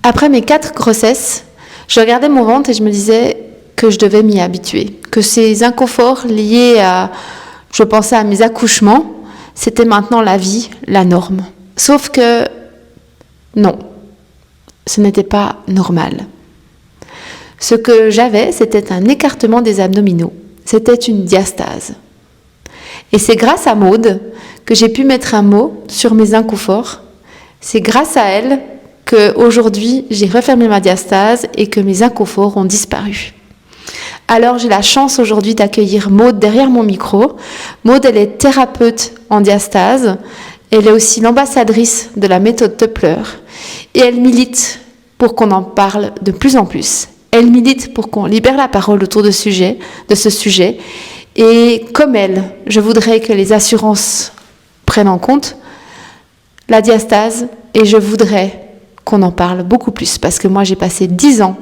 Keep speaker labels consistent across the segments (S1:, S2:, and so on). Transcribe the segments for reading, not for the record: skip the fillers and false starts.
S1: Après mes 4 grossesses, je regardais mon ventre et je me disais que je devais m'y habituer, que ces inconforts liés à, je pensais à mes accouchements, c'était maintenant la vie, la norme. Sauf que non, ce n'était pas normal. Ce que j'avais, c'était un écartement des abdominaux. C'était une diastase. Et c'est grâce à Maude que j'ai pu mettre un mot sur mes inconforts. C'est grâce à elle qu'aujourd'hui, j'ai refermé ma diastase et que mes inconforts ont disparu. Alors, j'ai la chance aujourd'hui d'accueillir Maude derrière mon micro. Maude, elle est thérapeute en diastase. Elle est aussi l'ambassadrice de la méthode Toepler. Et elle milite pour qu'on en parle de plus en plus. Elle milite pour qu'on libère la parole autour de ce sujet. Et comme elle, je voudrais que les assurances prennent en compte la diastase et je voudrais qu'on en parle beaucoup plus parce que moi, j'ai passé 10 ans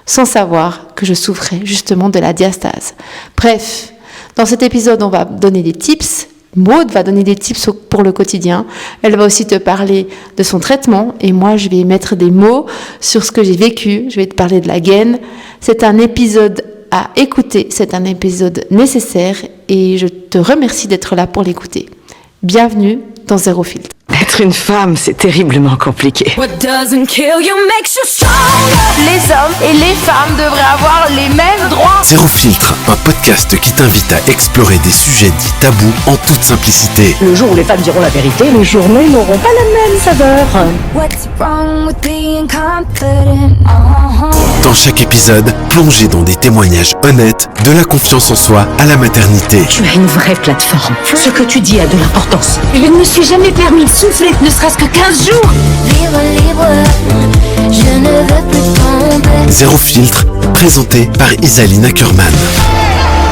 S1: sans savoir que je souffrais justement de la diastase. Bref, dans cet épisode, on va donner des tips. Maude va donner des tips pour le quotidien. Elle va aussi te parler de son traitement et moi, je vais mettre des mots sur ce que j'ai vécu. Je vais te parler de la gaine. C'est un épisode à écouter. C'est un épisode nécessaire et je te remercie d'être là pour l'écouter. Bienvenue dans Zéro Filtre.
S2: Être une femme, c'est terriblement compliqué.
S3: Les hommes et les femmes devraient avoir les mêmes droits.
S4: Zéro Filtre, un podcast qui t'invite à explorer des sujets dits tabous en toute simplicité.
S2: Le jour où les femmes diront la vérité, les journées n'auront pas la même saveur.
S4: Dans chaque épisode, plongez dans des témoignages honnêtes, de la confiance en soi à la maternité.
S2: Tu as une vraie plateforme. Ce que tu dis a de l'importance. Je ne me suis jamais permis de souffler, ne serait-ce que 15 jours.
S3: Je ne veux plus tomber.
S4: Zéro Filtre, présenté par Isaline Ackerman.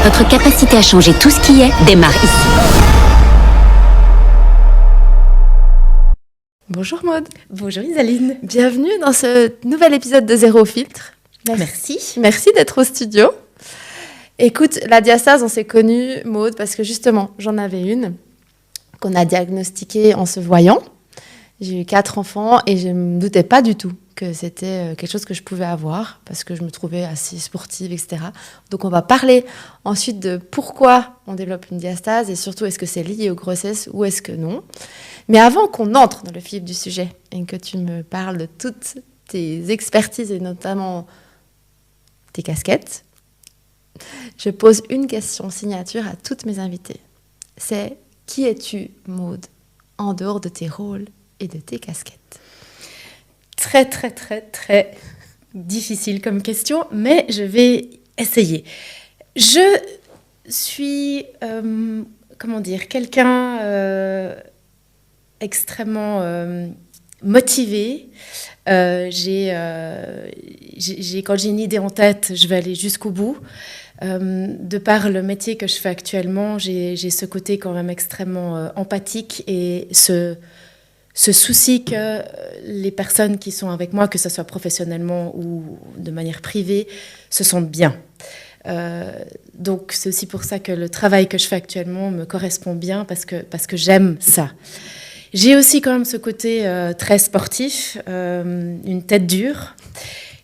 S5: Votre capacité à changer tout ce qui est démarre ici.
S1: Bonjour Maude.
S6: Bonjour Isaline.
S1: Bienvenue dans ce nouvel épisode de Zéro Filtre.
S6: Merci.
S1: Merci d'être au studio. Écoute, la diastase, on s'est connus, Maude, parce que justement, j'en avais une qu'on a diagnostiquée en se voyant. J'ai eu 4 enfants et je ne me doutais pas du tout que c'était quelque chose que je pouvais avoir parce que je me trouvais assez sportive, etc. Donc, on va parler ensuite de pourquoi on développe une diastase et surtout, est-ce que c'est lié aux grossesses ou est-ce que non. Mais avant qu'on entre dans le vif du sujet et que tu me parles de toutes tes expertises et notamment tes casquettes, je pose une question signature à toutes mes invitées. C'est qui es-tu, Maude, en dehors de tes rôles et de tes casquettes?
S6: Très, très, très, très difficile comme question, mais je vais essayer. Je suis, quelqu'un extrêmement motivé. Quand j'ai une idée en tête, je vais aller jusqu'au bout. De par le métier que je fais actuellement, j'ai ce côté quand même extrêmement empathique et ce souci que les personnes qui sont avec moi, que ce soit professionnellement ou de manière privée, se sentent bien. Donc c'est aussi pour ça que le travail que je fais actuellement me correspond bien parce que j'aime ça. J'ai aussi quand même ce côté très sportif, une tête dure.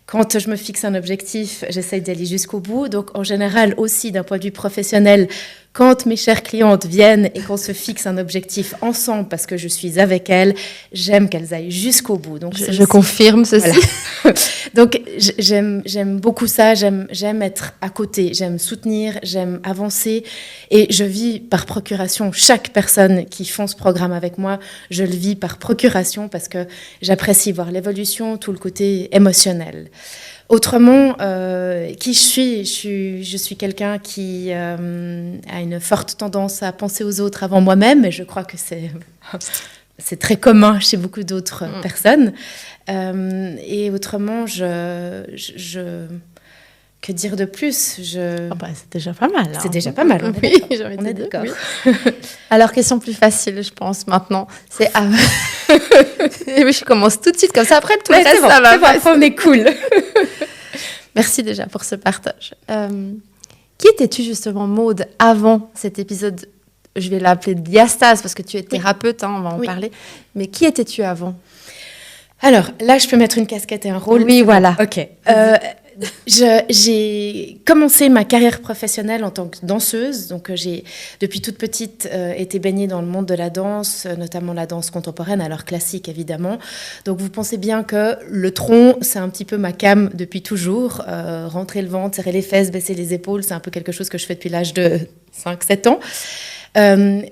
S6: Quand je me fixe un objectif, j'essaie d'aller jusqu'au bout. Donc, en général, aussi d'un point de vue professionnel, quand mes chères clientes viennent et qu'on se fixe un objectif ensemble parce que je suis avec elles, j'aime qu'elles aillent jusqu'au bout. Donc,
S1: je confirme ceci.
S6: Voilà. Donc, j'aime beaucoup ça. J'aime être à côté. J'aime soutenir. J'aime avancer. Et je vis par procuration. Chaque personne qui font ce programme avec moi, je le vis par procuration parce que j'apprécie voir l'évolution, tout le côté émotionnel. Autrement, qui je suis quelqu'un qui a une forte tendance à penser aux autres avant moi-même, et je crois que c'est très commun chez beaucoup d'autres personnes. Et autrement, que dire de plus
S1: C'est déjà pas mal.
S6: C'est déjà pas mal, on est d'accord.
S1: Oui. Alors, question plus facile, je pense, maintenant. C'est Et oui, je commence tout de suite, comme ça, après, tout le reste, ça va.
S6: Après, on est cool.
S1: Merci déjà pour ce partage. Qui étais-tu, justement, Maude, avant cet épisode? Je vais l'appeler diastase, parce que tu es thérapeute, on va en parler. Mais qui étais-tu avant?
S6: Alors, là, je peux mettre une casquette et un rôle.
S1: Oui, voilà.
S6: Ok. J'ai commencé ma carrière professionnelle en tant que danseuse. Donc, j'ai, depuis toute petite, été baignée dans le monde de la danse, notamment la danse contemporaine, alors classique, évidemment. Donc, vous pensez bien que le tronc, c'est un petit peu ma came depuis toujours. Rentrer le ventre, serrer les fesses, baisser les épaules, c'est un peu quelque chose que je fais depuis l'âge de 5-7 ans.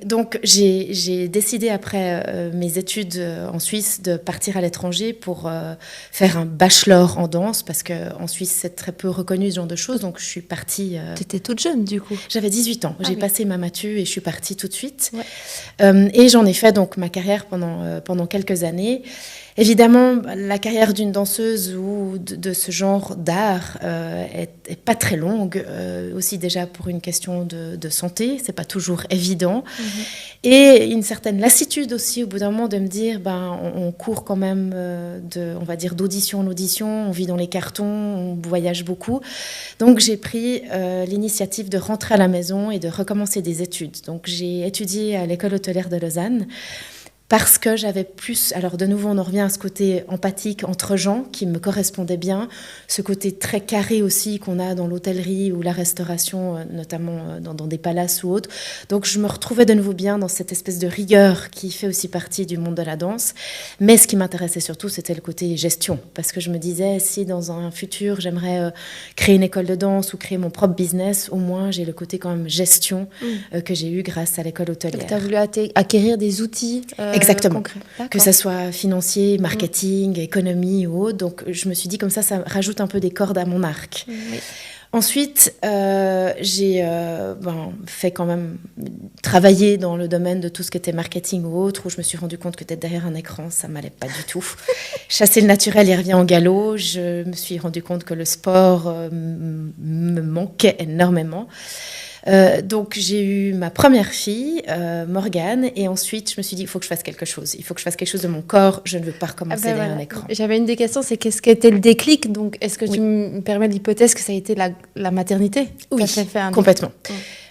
S6: Donc j'ai décidé après mes études en Suisse de partir à l'étranger pour faire un bachelor en danse parce qu'en Suisse c'est très peu reconnu ce genre de choses, donc je suis partie...
S1: T'étais toute jeune du coup.
S6: J'avais 18 ans, j'ai
S1: oui.
S6: passé ma matu et je suis partie tout de suite.
S1: Ouais.
S6: Et j'en ai fait donc ma carrière pendant quelques années. Évidemment, la carrière d'une danseuse ou de ce genre d'art est pas très longue, aussi déjà pour une question de santé, c'est pas toujours évident. Et une certaine lassitude aussi au bout d'un moment de me dire, on court quand même on va dire d'audition en audition, on vit dans les cartons, on voyage beaucoup. Donc j'ai pris l'initiative de rentrer à la maison et de recommencer des études. Donc j'ai étudié à l'école hôtelière de Lausanne. Parce que j'avais plus... Alors, de nouveau, on en revient à ce côté empathique entre gens qui me correspondait bien, ce côté très carré aussi qu'on a dans l'hôtellerie ou la restauration, notamment dans des palaces ou autres. Donc, je me retrouvais de nouveau bien dans cette espèce de rigueur qui fait aussi partie du monde de la danse. Mais ce qui m'intéressait surtout, c'était le côté gestion. Parce que je me disais, si dans un futur, j'aimerais créer une école de danse ou créer mon propre business, au moins, j'ai le côté quand même gestion que j'ai eu grâce à l'école hôtelière.
S1: Donc, tu as voulu acquérir des outils
S6: exactement.
S1: concrets.
S6: Que ça soit financier, marketing, économie ou autre. Donc, je me suis dit, comme ça rajoute un peu des cordes à mon arc.
S1: Oui.
S6: Ensuite, j'ai fait quand même travailler dans le domaine de tout ce qui était marketing ou autre, où je me suis rendu compte que d'être derrière un écran, ça m'allait pas du tout. Chasser le naturel, il revient en galop. Je me suis rendu compte que le sport me manquait énormément. Donc j'ai eu ma première fille, Morgane, et ensuite je me suis dit il faut que je fasse quelque chose. Il faut que je fasse quelque chose de mon corps. Je ne veux pas recommencer derrière un écran.
S1: J'avais une des questions, c'est qu'est-ce qui a été le déclic? Donc est-ce que tu me permets l'hypothèse que ça a été la maternité?
S6: Oui, complètement.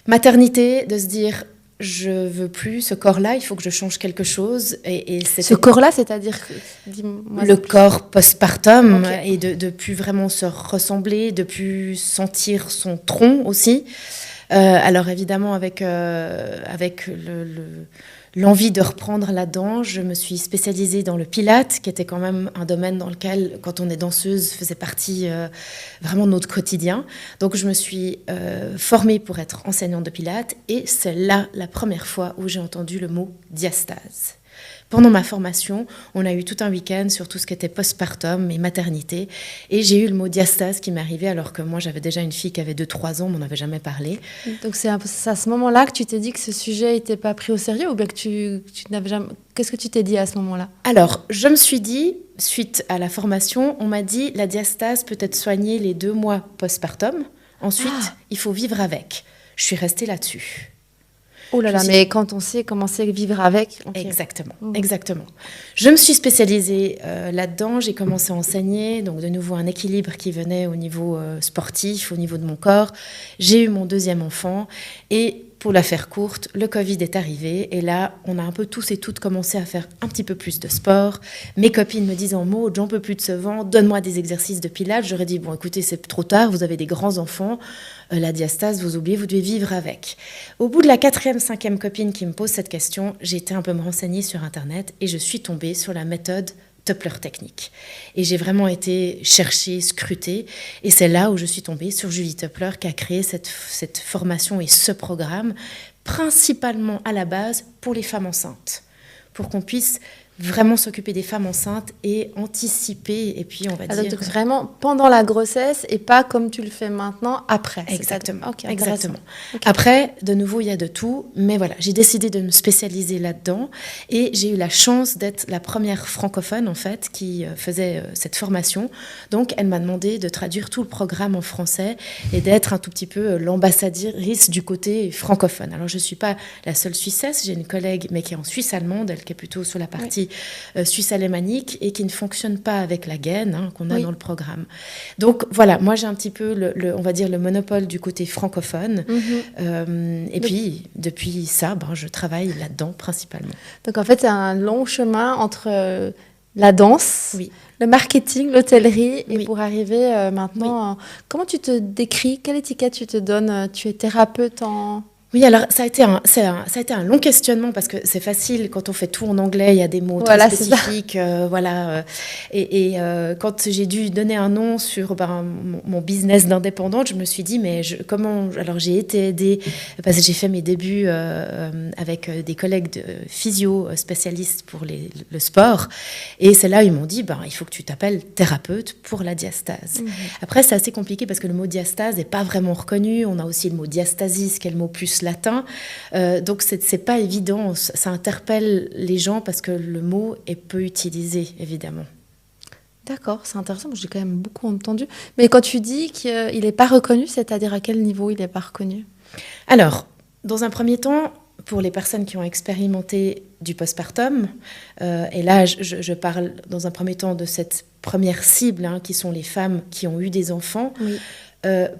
S6: Maternité, de se dire je veux plus ce corps-là, il faut que je change quelque chose. Et
S1: ce corps-là, c'est-à-dire
S6: le corps postpartum, et de plus vraiment se ressembler, de plus sentir son tronc aussi. Alors évidemment, avec l'envie de reprendre là-dedans, je me suis spécialisée dans le Pilates, qui était quand même un domaine dans lequel, quand on est danseuse, faisait partie vraiment de notre quotidien. Donc je me suis formée pour être enseignante de Pilates, et c'est là la première fois où j'ai entendu le mot diastase. Pendant ma formation, on a eu tout un week-end sur tout ce qui était postpartum et maternité. Et j'ai eu le mot diastase qui m'est arrivé alors que moi, j'avais déjà une fille qui avait 2-3 ans, on m'en avait jamais parlé.
S1: Donc c'est à ce moment-là que tu t'es dit que ce sujet n'était pas pris au sérieux, ou bien que tu n'avais jamais... Qu'est-ce que tu t'es dit à ce moment-là?
S6: Alors, je me suis dit, suite à la formation, on m'a dit la diastase peut être soignée les 2 mois postpartum. Ensuite, il faut vivre avec. Je suis restée là-dessus.
S1: Oh là là, mais quand on sait comment c'est vivre avec...
S6: Exactement, exactement. Je me suis spécialisée là-dedans, j'ai commencé à enseigner, donc de nouveau un équilibre qui venait au niveau sportif, au niveau de mon corps. J'ai eu mon 2e enfant, et pour la faire courte, le Covid est arrivé, et là, on a un peu tous et toutes commencé à faire un petit peu plus de sport. Mes copines me disant, Maud, j'en peux plus de ce vent, donne-moi des exercices de pilates. J'aurais dit, bon, écoutez, c'est trop tard, vous avez des grands enfants, la diastase, vous oubliez, vous devez vivre avec. Au bout de la 4e, 5e copine qui me pose cette question, j'ai été un peu me renseigner sur Internet, et je suis tombée sur la méthode Toppler technique. Et j'ai vraiment été chercher, scruter, et c'est là où je suis tombée sur Julie Toppler qui a créé cette formation et ce programme, principalement à la base pour les femmes enceintes, pour qu'on puisse vraiment s'occuper des femmes enceintes et anticiper, et puis on va dire...
S1: Donc vraiment pendant la grossesse et pas comme tu le fais maintenant, après.
S6: Exactement.
S1: Okay,
S6: exactement. Okay. Après, de nouveau, il y a de tout, mais voilà, j'ai décidé de me spécialiser là-dedans, et j'ai eu la chance d'être la première francophone, en fait, qui faisait cette formation. Donc, elle m'a demandé de traduire tout le programme en français et d'être un tout petit peu l'ambassadrice du côté francophone. Alors, je ne suis pas la seule Suissesse, j'ai une collègue, mais qui est en Suisse allemande, elle qui est plutôt sur la partie suisse alémanique, et qui ne fonctionne pas avec la gaine qu'on a dans le programme. Donc voilà, moi j'ai un petit peu on va dire le monopole du côté francophone, puis depuis ça, je travaille là-dedans principalement.
S1: Donc en fait c'est un long chemin entre la danse,
S6: Oui.
S1: le marketing, l'hôtellerie, et
S6: Oui.
S1: pour arriver maintenant, comment tu te décris, quelle étiquette tu te donnes? Tu es thérapeute en...
S6: Oui, alors ça a été un long questionnement parce que c'est facile quand on fait tout en anglais, il y a des mots
S1: Voilà,
S6: très
S1: c'est ça.
S6: spécifiques, quand j'ai dû donner un nom sur mon business d'indépendante, je me suis dit alors j'ai été aidée parce que j'ai fait mes débuts avec des collègues de physio spécialistes pour le sport, et c'est là ils m'ont dit il faut que tu t'appelles thérapeute pour la diastase. Après c'est assez compliqué parce que le mot diastase n'est pas vraiment reconnu, on a aussi le mot diastasis qui est le mot plus latin, donc c'est pas évident, ça interpelle les gens parce que le mot est peu utilisé évidemment.
S1: D'accord, c'est intéressant, j'ai quand même beaucoup entendu. Mais quand tu dis qu'il n'est pas reconnu, c'est-à-dire à quel niveau il n'est pas reconnu?
S6: Alors, dans un premier temps, pour les personnes qui ont expérimenté du postpartum, et là je parle dans un premier temps de cette première cible, qui sont les femmes qui ont eu des enfants.
S1: Oui.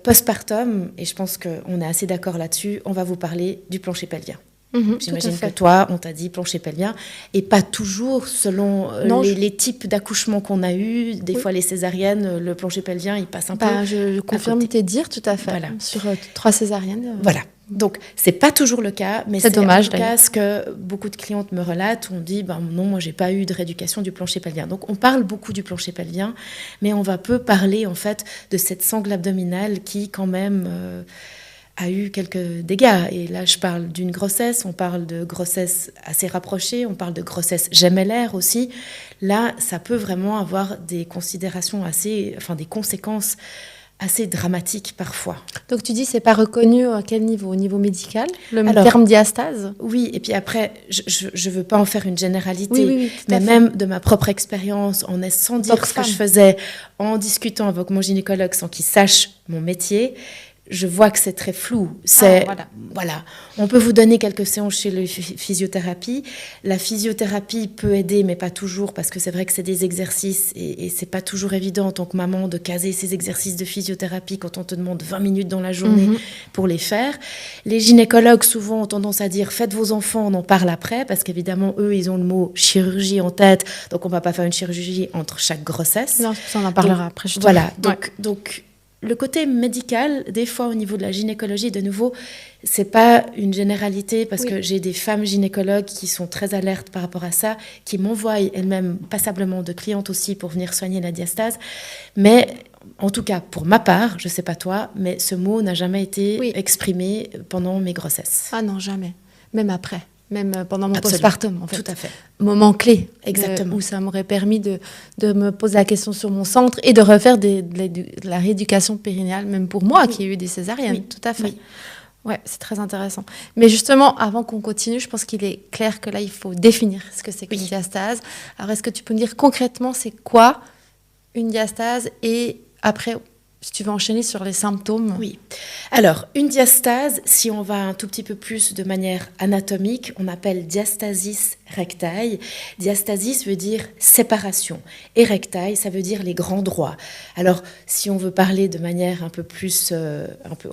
S6: Postpartum, et je pense qu'on est assez d'accord là-dessus, on va vous parler du plancher pelvien. J'imagine
S1: tout à
S6: que toi, on t'a dit plancher pelvien, et pas toujours selon les types d'accouchements qu'on a eus. Des fois, les césariennes, le plancher pelvien, il passe un peu.
S1: Je confirme tes dires, tout à fait.
S6: Voilà.
S1: Sur 3 césariennes.
S6: Voilà. Donc, c'est pas toujours le cas, mais
S1: c'est dommage,
S6: en tout cas ce que beaucoup de clientes me relatent. On dit, non, moi, j'ai pas eu de rééducation du plancher pelvien. Donc, on parle beaucoup du plancher pelvien, mais on va peu parler, en fait, de cette sangle abdominale qui, quand même, a eu quelques dégâts. Et là, je parle d'une grossesse, on parle de grossesse assez rapprochée, on parle de grossesse gemellaire aussi. Là, ça peut vraiment avoir des considérations des conséquences assez dramatique parfois.
S1: Donc tu dis c'est pas reconnu à quel niveau? Au niveau médical?
S6: Alors,
S1: terme diastase?
S6: Oui, et puis après, je veux pas en faire une généralité,
S1: oui,
S6: mais même de ma propre expérience, sans dire ce que je faisais, en discutant avec mon gynécologue sans qu'il sache mon métier, je vois que c'est très flou. Voilà. On peut vous donner quelques séances chez la physiothérapie. La physiothérapie peut aider, mais pas toujours, parce que c'est vrai que c'est des exercices et c'est pas toujours évident en tant que maman de caser ces exercices de physiothérapie quand on te demande 20 minutes dans la journée pour les faire. Les gynécologues, souvent, ont tendance à dire « faites vos enfants, on en parle après », parce qu'évidemment, eux, ils ont le mot chirurgie en tête, donc on va pas faire une chirurgie entre chaque grossesse.
S1: Non, ça on en parlera après.
S6: Voilà, donc le côté médical, des fois au niveau de la gynécologie, de nouveau, c'est pas une généralité parce que j'ai des femmes gynécologues qui sont très alertes par rapport à ça, qui m'envoient elles-mêmes passablement de clientes aussi pour venir soigner la diastase. Mais en tout cas, pour ma part, je sais pas toi, mais ce mot n'a jamais été exprimé pendant mes grossesses.
S1: Ah non, jamais. Même après. Même pendant mon
S6: Absolument.
S1: postpartum, en fait.
S6: Tout à fait.
S1: Moment clé.
S6: Exactement.
S1: Où ça m'aurait permis de me poser la question sur mon centre et de refaire de la rééducation périnéale, même pour moi qui ai eu des césariennes.
S6: Oui.
S1: Tout à fait.
S6: Oui.
S1: Ouais, c'est très intéressant. Mais justement, avant qu'on continue, je pense qu'il est clair que là, il faut définir ce que c'est qu'une diastase. Alors, est-ce que tu peux me dire concrètement, c'est quoi une diastase? Et après, si tu veux enchaîner sur les symptômes.
S6: Oui. Alors, une diastase, si on va un tout petit peu plus de manière anatomique, on appelle diastasis rectae. Diastasis veut dire séparation. Et rectae, ça veut dire les grands droits. Alors, si on veut parler de manière un peu plus,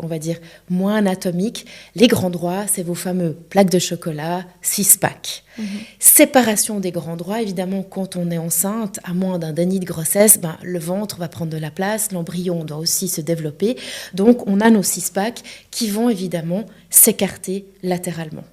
S6: on va dire, moins anatomique, les grands droits, c'est vos fameux plaques de chocolat, 6-pack. Séparation des grands droits, évidemment, quand on est enceinte, à moins d'un déni de grossesse, le ventre va prendre de la place, l'embryon doit aussi se développer. Donc, on a nos 6-packs qui vont évidemment s'écarter latéralement.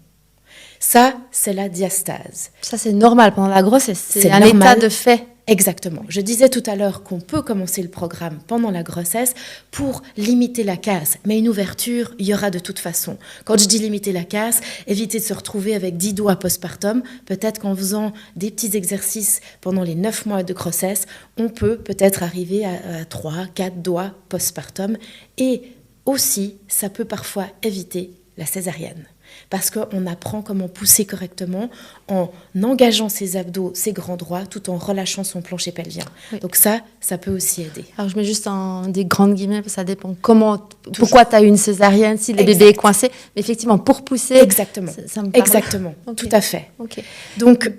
S6: Ça, c'est la diastase.
S1: Ça, c'est normal pendant la grossesse. C'est un
S6: normal.
S1: état de fait.
S6: Exactement. Je disais tout à l'heure qu'on peut commencer le programme pendant la grossesse pour limiter la casse. Mais une ouverture, il y aura de toute façon. Quand je dis limiter la casse, éviter de se retrouver avec 10 doigts postpartum. Peut-être qu'en faisant des petits exercices pendant les 9 mois de grossesse, on peut peut-être arriver à 3, 4 doigts postpartum. Et aussi, ça peut parfois éviter la césarienne. Parce qu'on apprend comment pousser correctement en engageant ses abdos, ses grands droits, tout en relâchant son plancher pelvien. Oui. Donc ça peut aussi aider.
S1: Alors je mets juste des grandes guillemets, parce que ça dépend pourquoi tu as eu une césarienne, si le bébé est coincé. Mais effectivement, pour pousser...
S6: Exactement.
S1: Ça me parle.
S6: Exactement,
S1: okay.
S6: Tout à fait.
S1: Okay. Donc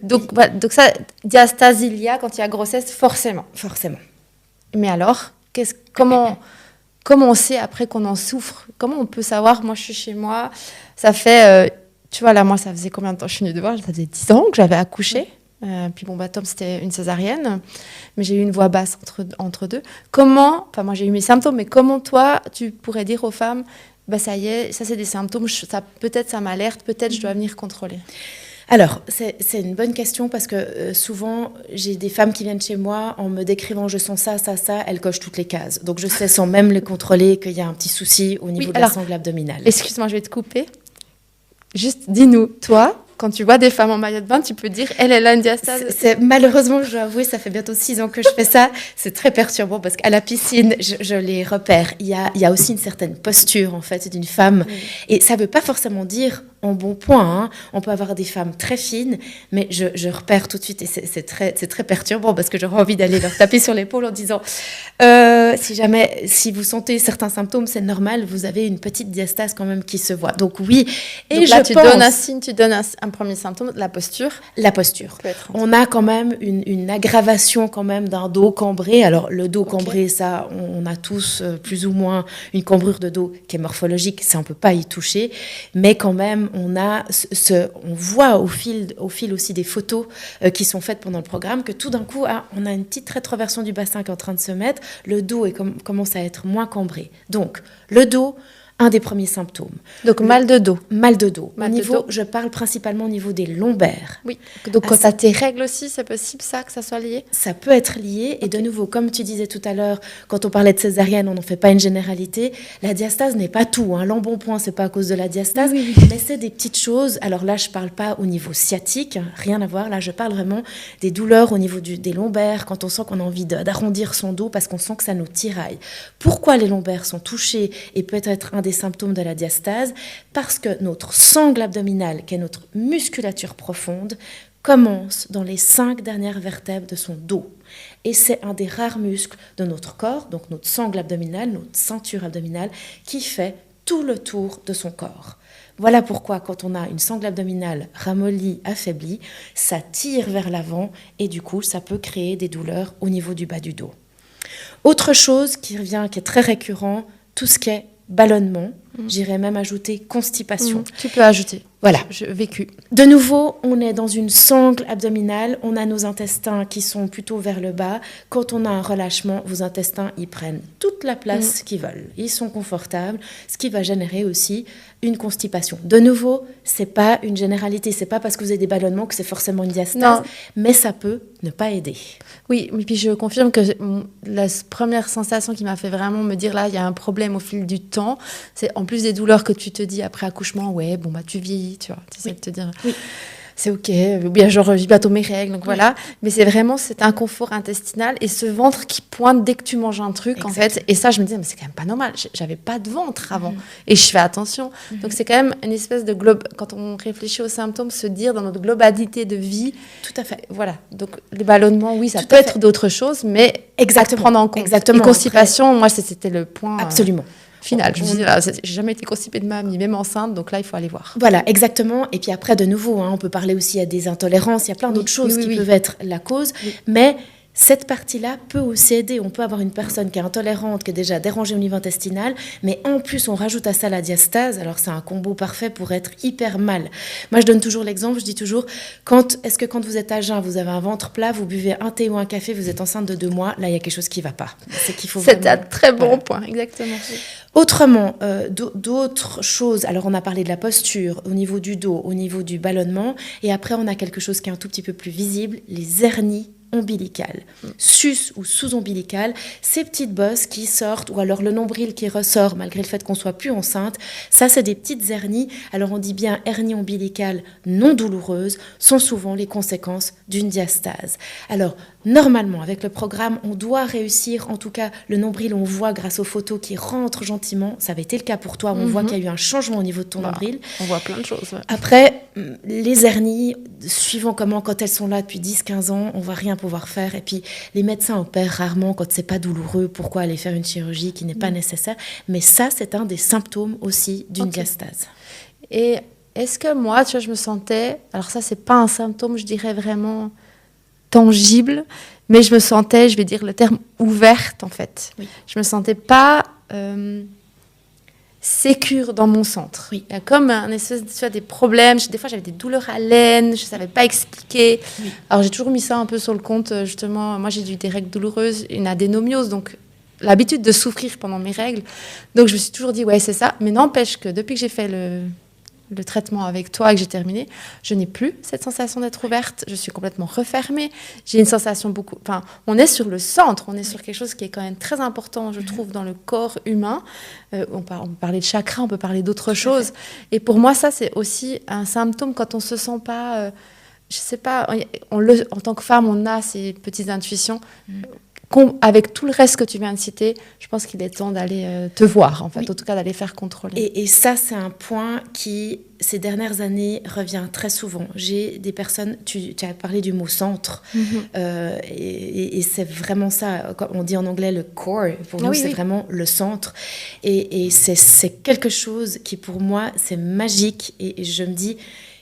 S1: ça, diastase il y a quand il y a grossesse, forcément.
S6: Forcément.
S1: Mais alors, comment on sait après qu'on en souffre? Comment on peut savoir? Moi, je suis chez moi, ça fait... tu vois, là, moi, ça faisait combien de temps je suis venue de voir? Ça faisait 10 ans que j'avais accouché. Puis Tom, c'était une césarienne, mais j'ai eu une voix basse entre deux. Moi j'ai eu mes symptômes, mais comment toi, tu pourrais dire aux femmes, ça y est, ça c'est des symptômes, peut-être ça m'alerte, peut-être je dois venir contrôler.
S6: Alors, c'est une bonne question parce que souvent, j'ai des femmes qui viennent chez moi en me décrivant je sens ça, elles cochent toutes les cases. Donc, je sais sans même les contrôler qu'il y a un petit souci au niveau de la sangle abdominale.
S1: Excuse-moi, je vais te couper. Juste dis-nous, toi, quand tu vois des femmes en maillot de bain, tu peux dire elle a une diastase.
S6: Malheureusement, je dois avouer, ça fait bientôt 6 ans que je fais ça. C'est très perturbant parce qu'à la piscine, je les repère. Il y a aussi une certaine posture, en fait, d'une femme. Et ça ne veut pas forcément dire en bon point. Hein. On peut avoir des femmes très fines, mais je repère tout de suite. Et c'est très perturbant parce que j'aurais envie d'aller leur taper sur l'épaule en disant si vous sentez certains symptômes, c'est normal, vous avez une petite diastase quand même qui se voit. Donc oui. Et
S1: donc là, tu donnes un signe, tu donnes un premier symptôme, la posture.
S6: La posture. On a quand même une aggravation quand même d'un dos cambré. Alors le dos cambré, ça, on a tous plus ou moins une cambrure de dos qui est morphologique, ça on peut pas y toucher, mais quand même on voit au fil aussi des photos qui sont faites pendant le programme que tout d'un coup on a une petite rétroversion du bassin qui est en train de se mettre, le dos commence à être moins cambré. Donc le dos, un des premiers symptômes.
S1: Donc mal de dos.
S6: Je parle principalement au niveau des lombaires.
S1: Oui. Donc quand tu as tes règles aussi, c'est possible ça, que ça soit lié?
S6: Ça peut être lié. Et de nouveau, comme tu disais tout à l'heure, quand on parlait de césarienne, on n'en fait pas une généralité. La diastase n'est pas tout. L'embonpoint, c'est pas à cause de la diastase, mais c'est des petites choses. Alors là, je parle pas au niveau sciatique, rien à voir. Là, je parle vraiment des douleurs au niveau des lombaires, quand on sent qu'on a envie d'arrondir son dos parce qu'on sent que ça nous tiraille. Pourquoi les lombaires sont touchés et peut-être un des symptômes de la diastase? Parce que notre sangle abdominale, qui est notre musculature profonde, commence dans les 5 dernières vertèbres de son dos. Et c'est un des rares muscles de notre corps, donc notre sangle abdominale, notre ceinture abdominale, qui fait tout le tour de son corps. Voilà pourquoi quand on a une sangle abdominale ramollie, affaiblie, ça tire vers l'avant et du coup, ça peut créer des douleurs au niveau du bas du dos. Autre chose qui revient, qui est très récurrent, tout ce qui est ballonnement, j'irais même ajouter constipation.
S1: Tu peux ajouter.
S6: Voilà.
S1: J'ai vécu.
S6: De nouveau, on est dans une sangle abdominale, on a nos intestins qui sont plutôt vers le bas. Quand on a un relâchement, vos intestins, ils prennent toute la place qu'ils veulent. Ils sont confortables, ce qui va générer aussi une constipation. De nouveau, c'est pas une généralité, c'est pas parce que vous avez des ballonnements que c'est forcément une diastase, mais ça peut ne pas aider.
S1: Oui, et puis je confirme que la première sensation qui m'a fait vraiment me dire là, il y a un problème au fil du temps, c'est en plus des douleurs que tu te dis après accouchement, tu vieillis, tu vois, tu essaies de te dire c'est ok, ou bien je revis bientôt mes règles, donc voilà, mais c'est vraiment cet inconfort intestinal et ce ventre qui pointe dès que tu manges un truc. Exactement. En fait, et ça je me disais mais c'est quand même pas normal, j'avais pas de ventre avant et je fais attention, donc c'est quand même une espèce de quand on réfléchit aux symptômes, se dire dans notre globalité de vie.
S6: Tout à fait.
S1: Voilà, donc les ballonnements, oui, ça peut être d'autres choses, mais exactement, à prendre en compte.
S6: Exactement.
S1: Les constipations, moi c'était le point
S6: absolument
S1: final. Je me dis, là, j'ai jamais été constipée de ma vie, même enceinte, donc là, il faut aller voir.
S6: Voilà, exactement. Et puis après, de nouveau, on peut parler aussi à des intolérances, il y a plein d'autres choses qui peuvent être la cause, mais cette partie-là peut aussi aider. On peut avoir une personne qui est intolérante, qui est déjà dérangée au niveau intestinal, mais en plus, on rajoute à ça la diastase. Alors, c'est un combo parfait pour être hyper mal. Moi, je donne toujours l'exemple, je dis toujours, est-ce que quand vous êtes à jeun, vous avez un ventre plat, vous buvez un thé ou un café, vous êtes enceinte de 2 mois, là, il y a quelque chose qui ne va pas.
S1: C'est un très bon point, exactement.
S6: Autrement, d'autres choses, alors on a parlé de la posture, au niveau du dos, au niveau du ballonnement, et après, on a quelque chose qui est un tout petit peu plus visible, les hernies ombilicales, sus ou sous-ombilicales, ces petites bosses qui sortent, ou alors le nombril qui ressort malgré le fait qu'on soit plus enceinte, ça c'est des petites hernies. Alors on dit bien hernies ombilicales non douloureuses sont souvent les conséquences d'une diastase. Alors normalement avec le programme on doit réussir, en tout cas le nombril on voit grâce aux photos qui rentrent gentiment, ça avait été le cas pour toi, on voit qu'il y a eu un changement au niveau de ton nombril.
S1: On voit plein de choses. Ouais.
S6: Après les hernies, suivant quand elles sont là depuis 10-15 ans, on va rien pouvoir faire. Et puis, les médecins opèrent rarement quand c'est pas douloureux. Pourquoi aller faire une chirurgie qui n'est pas nécessaire? Mais ça, c'est un des symptômes aussi d'une diastase.
S1: Et est-ce que moi, tu vois, je me sentais... Alors ça, c'est pas un symptôme, je dirais, vraiment tangible, mais je me sentais, je vais dire le terme, ouverte, en fait. Oui. Je me sentais pas... sécure dans mon centre.
S6: Oui.
S1: Il y a comme un espèce des problèmes. Des fois, j'avais des douleurs à l'aine, je ne savais pas expliquer. Oui. Alors, j'ai toujours mis ça un peu sur le compte, justement. Moi, j'ai eu des règles douloureuses, une adénomiose, donc l'habitude de souffrir pendant mes règles. Donc, je me suis toujours dit, ouais, c'est ça. Mais n'empêche que depuis que j'ai fait le traitement avec toi et que j'ai terminé, je n'ai plus cette sensation d'être ouverte, je suis complètement refermée, j'ai une sensation beaucoup... Enfin, on est sur le centre, on est sur quelque chose qui est quand même très important, je trouve, dans le corps humain. On peut parler de chakra, on peut parler d'autres choses. Et pour moi, ça, c'est aussi un symptôme quand on ne se sent pas... je ne sais pas, en tant que femme, on a ces petites intuitions... Avec tout le reste que tu viens de citer, je pense qu'il est temps d'aller te voir, en fait, en tout cas d'aller faire contrôler.
S6: Et ça, c'est un point qui, ces dernières années, revient très souvent. J'ai des personnes, tu as parlé du mot centre, et c'est vraiment ça, comme on dit en anglais le core, pour nous, c'est vraiment le centre. Et c'est quelque chose qui, pour moi, c'est magique, et je me dis...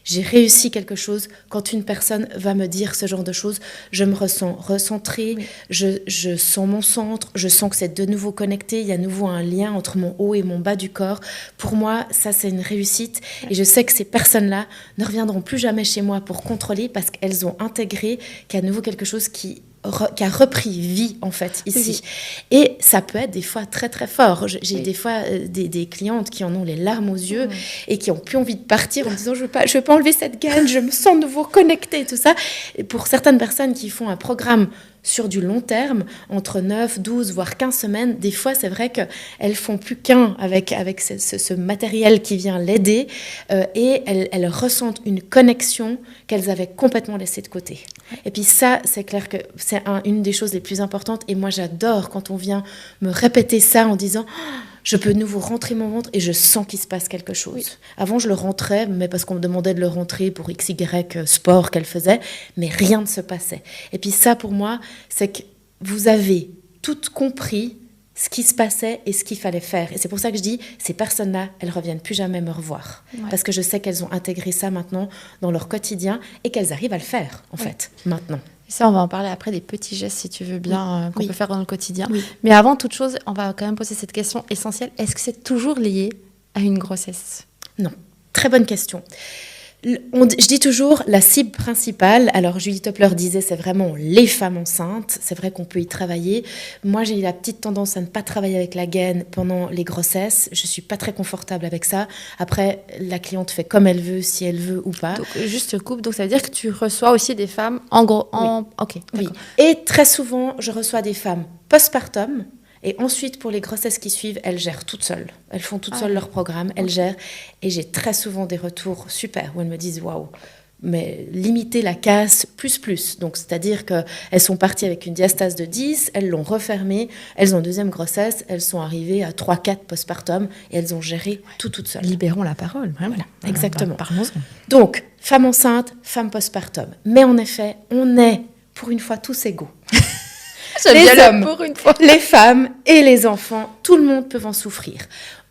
S6: J'ai réussi quelque chose. Quand une personne va me dire ce genre de choses, je me ressens recentrée, je sens mon centre, je sens que c'est de nouveau connecté, il y a à nouveau un lien entre mon haut et mon bas du corps. Pour moi, ça, c'est une réussite. Et je sais que ces personnes-là ne reviendront plus jamais chez moi pour contrôler parce qu'elles ont intégré qu'il y a à nouveau quelque chose qui a repris vie, en fait, ici. Oui. Et ça peut être des fois très, très fort. J'ai des fois des clientes qui en ont les larmes aux yeux et qui n'ont plus envie de partir en me disant « je veux pas enlever cette gaine, je me sens de nouveau connectée », tout ça. Et pour certaines personnes qui font un programme sur du long terme, entre 9, 12, voire 15 semaines, des fois, c'est vrai qu'elles font plus qu'un avec ce matériel qui vient l'aider et elles ressentent une connexion qu'elles avaient complètement laissée de côté. Et puis ça, c'est clair que c'est une des choses les plus importantes. Et moi, j'adore quand on vient me répéter ça en disant je peux de nouveau rentrer mon ventre et je sens qu'il se passe quelque chose. Oui. Avant, je le rentrais, mais parce qu'on me demandait de le rentrer pour XY sport qu'elle faisait, mais rien ne se passait. Et puis ça, pour moi, c'est que vous avez toutes compris ce qui se passait et ce qu'il fallait faire. Et c'est pour ça que je dis, ces personnes-là, elles ne reviennent plus jamais me revoir. Ouais. Parce que je sais qu'elles ont intégré ça maintenant dans leur quotidien et qu'elles arrivent à le faire, en fait, maintenant.
S1: Ça, on va en parler après, des petits gestes, si tu veux bien, qu'on peut faire dans le quotidien. Oui. Mais avant toute chose, on va quand même poser cette question essentielle. Est-ce que c'est toujours lié à une grossesse ?
S6: Non. Très bonne question. Je dis toujours la cible principale, alors Judith Toppler disait c'est vraiment les femmes enceintes, c'est vrai qu'on peut y travailler. Moi j'ai eu la petite tendance à ne pas travailler avec la gaine pendant les grossesses, je ne suis pas très confortable avec ça. Après la cliente fait comme elle veut, si elle veut ou pas.
S1: Donc, juste coupe, donc ça veut dire que tu reçois aussi des femmes en gros,
S6: oui.
S1: Ok,
S6: oui. Et très souvent je reçois des femmes postpartum. Et ensuite, pour les grossesses qui suivent, elles gèrent toutes seules. Elles font toutes seules leur programme, elles gèrent. Et j'ai très souvent des retours super où elles me disent « Waouh !» mais limiter la casse plus. Donc, c'est-à-dire qu'elles sont parties avec une diastase de 10, elles l'ont refermée, elles ont une deuxième grossesse, elles sont arrivées à 3-4 postpartum et elles ont géré toutes seules.
S1: Libérons la parole, vraiment.
S6: Voilà, exactement.
S1: Parlons-en.
S6: Donc, femme enceinte, femme postpartum. Mais en effet, on est, pour une fois, tous égaux. Les hommes, pour une fois. Les femmes et les enfants, tout le monde peut en souffrir.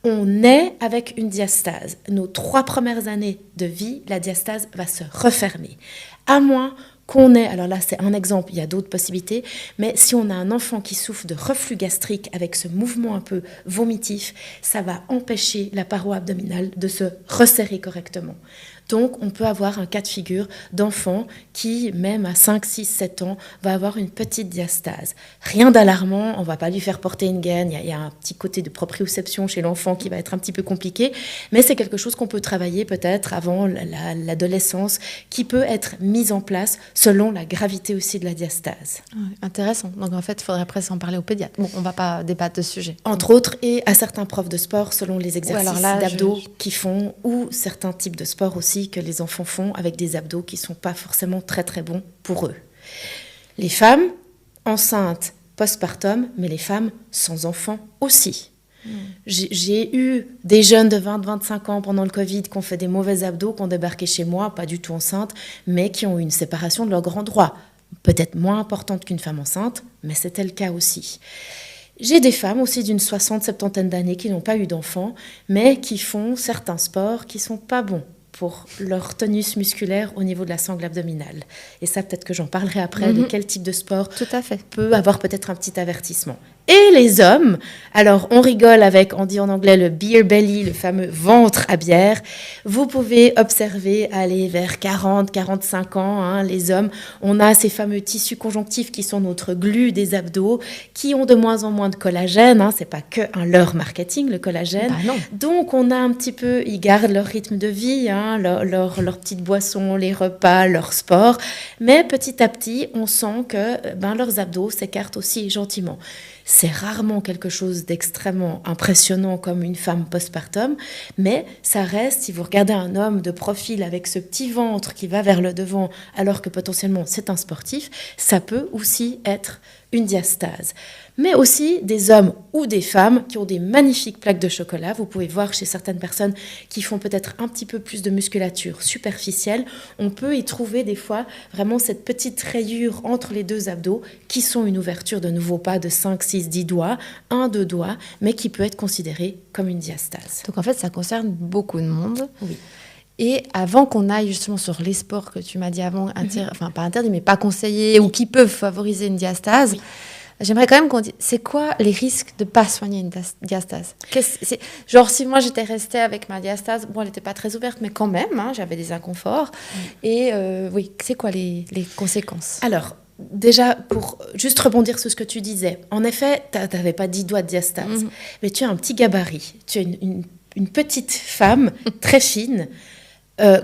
S6: On est avec une diastase. Nos 3 premières années de vie, la diastase va se refermer. À moins qu'on ait, alors là c'est un exemple, il y a d'autres possibilités, mais si on a un enfant qui souffre de reflux gastrique avec ce mouvement un peu vomitif, ça va empêcher la paroi abdominale de se resserrer correctement. Donc, on peut avoir un cas de figure d'enfant qui, même à 5, 6, 7 ans, va avoir une petite diastase. Rien d'alarmant, on ne va pas lui faire porter une gaine. Il y a un petit côté de proprioception chez l'enfant qui va être un petit peu compliqué, mais c'est quelque chose qu'on peut travailler peut-être avant l'adolescence, qui peut être mis en place selon la gravité aussi de la diastase.
S1: Intéressant. Donc, en fait, il faudrait presque en parler au pédiatre. Bon, on ne va pas débattre de ce sujet.
S6: Entre autres, et à certains profs de sport, selon les exercices d'abdos qu'ils font, ou certains types de sport aussi, que les enfants font avec des abdos qui ne sont pas forcément très très bons pour eux. Les femmes enceintes postpartum, mais les femmes sans enfants aussi. J'ai eu des jeunes de 20-25 ans pendant le Covid qui ont fait des mauvais abdos, qui ont débarqué chez moi, pas du tout enceintes, mais qui ont eu une séparation de leur grand droit. Peut-être moins importante qu'une femme enceinte, mais c'était le cas aussi. J'ai des femmes aussi d'une 60-70 d'années qui n'ont pas eu d'enfants, mais qui font certains sports qui ne sont pas bons pour leur tonus musculaire au niveau de la sangle abdominale. Et ça, peut-être que j'en parlerai après, de quel type de sport
S1: Tout à fait.
S6: peut avoir peut-être un petit avertissement. Et les hommes, alors on rigole avec, on dit en anglais le beer belly, le fameux ventre à bière. Vous pouvez observer, aller vers 40, 45 ans, hein, les hommes, on a ces fameux tissus conjonctifs qui sont notre glu des abdos, qui ont de moins en moins de collagène, hein, c'est pas que un leurre marketing, le collagène.
S1: Bah non.
S6: Donc on a un petit peu, ils gardent leur rythme de vie, hein, leur petite boisson, les repas, leur sport, mais petit à petit, on sent que leurs abdos s'écartent aussi gentiment. C'est rarement quelque chose d'extrêmement impressionnant comme une femme postpartum, mais ça reste, si vous regardez un homme de profil avec ce petit ventre qui va vers le devant alors que potentiellement c'est un sportif, ça peut aussi être une diastase. Mais aussi des hommes ou des femmes qui ont des magnifiques plaques de chocolat. Vous pouvez voir chez certaines personnes qui font peut-être un petit peu plus de musculature superficielle, on peut y trouver des fois vraiment cette petite rayure entre les deux abdos qui sont une ouverture de nouveau pas de 5, 6, 10 doigts, 1, 2 doigts, mais qui peut être considérée comme une diastase.
S1: Donc en fait, ça concerne beaucoup de monde.
S6: Oui.
S1: Et avant qu'on aille justement sur les sports que tu m'as dit avant, enfin pas interdits, mais pas conseillés ou qui peuvent favoriser une diastase, j'aimerais quand même qu'on dise, c'est quoi les risques de ne pas soigner une diastase? Genre, si moi j'étais restée avec ma diastase, bon, elle n'était pas très ouverte, mais quand même, hein, j'avais des inconforts. Et oui, c'est quoi les conséquences?
S6: Alors, déjà, pour juste rebondir sur ce que tu disais, en effet, tu n'avais pas 10 doigts de diastase, mais tu as un petit gabarit. Tu as une petite femme très fine.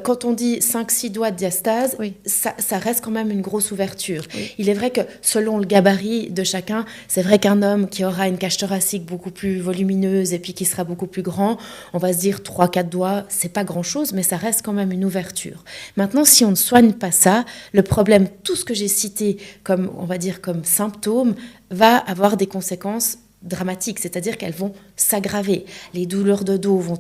S6: Quand on dit 5-6 doigts de diastase, ça reste quand même une grosse ouverture. Oui. Il est vrai que selon le gabarit de chacun, c'est vrai qu'un homme qui aura une cage thoracique beaucoup plus volumineuse et puis qui sera beaucoup plus grand, on va se dire 3-4 doigts, c'est pas grand-chose, mais ça reste quand même une ouverture. Maintenant, si on ne soigne pas ça, le problème, tout ce que j'ai cité comme, on va dire, comme symptômes, va avoir des conséquences dramatiques, c'est-à-dire qu'elles vont s'aggraver. Les douleurs de dos vont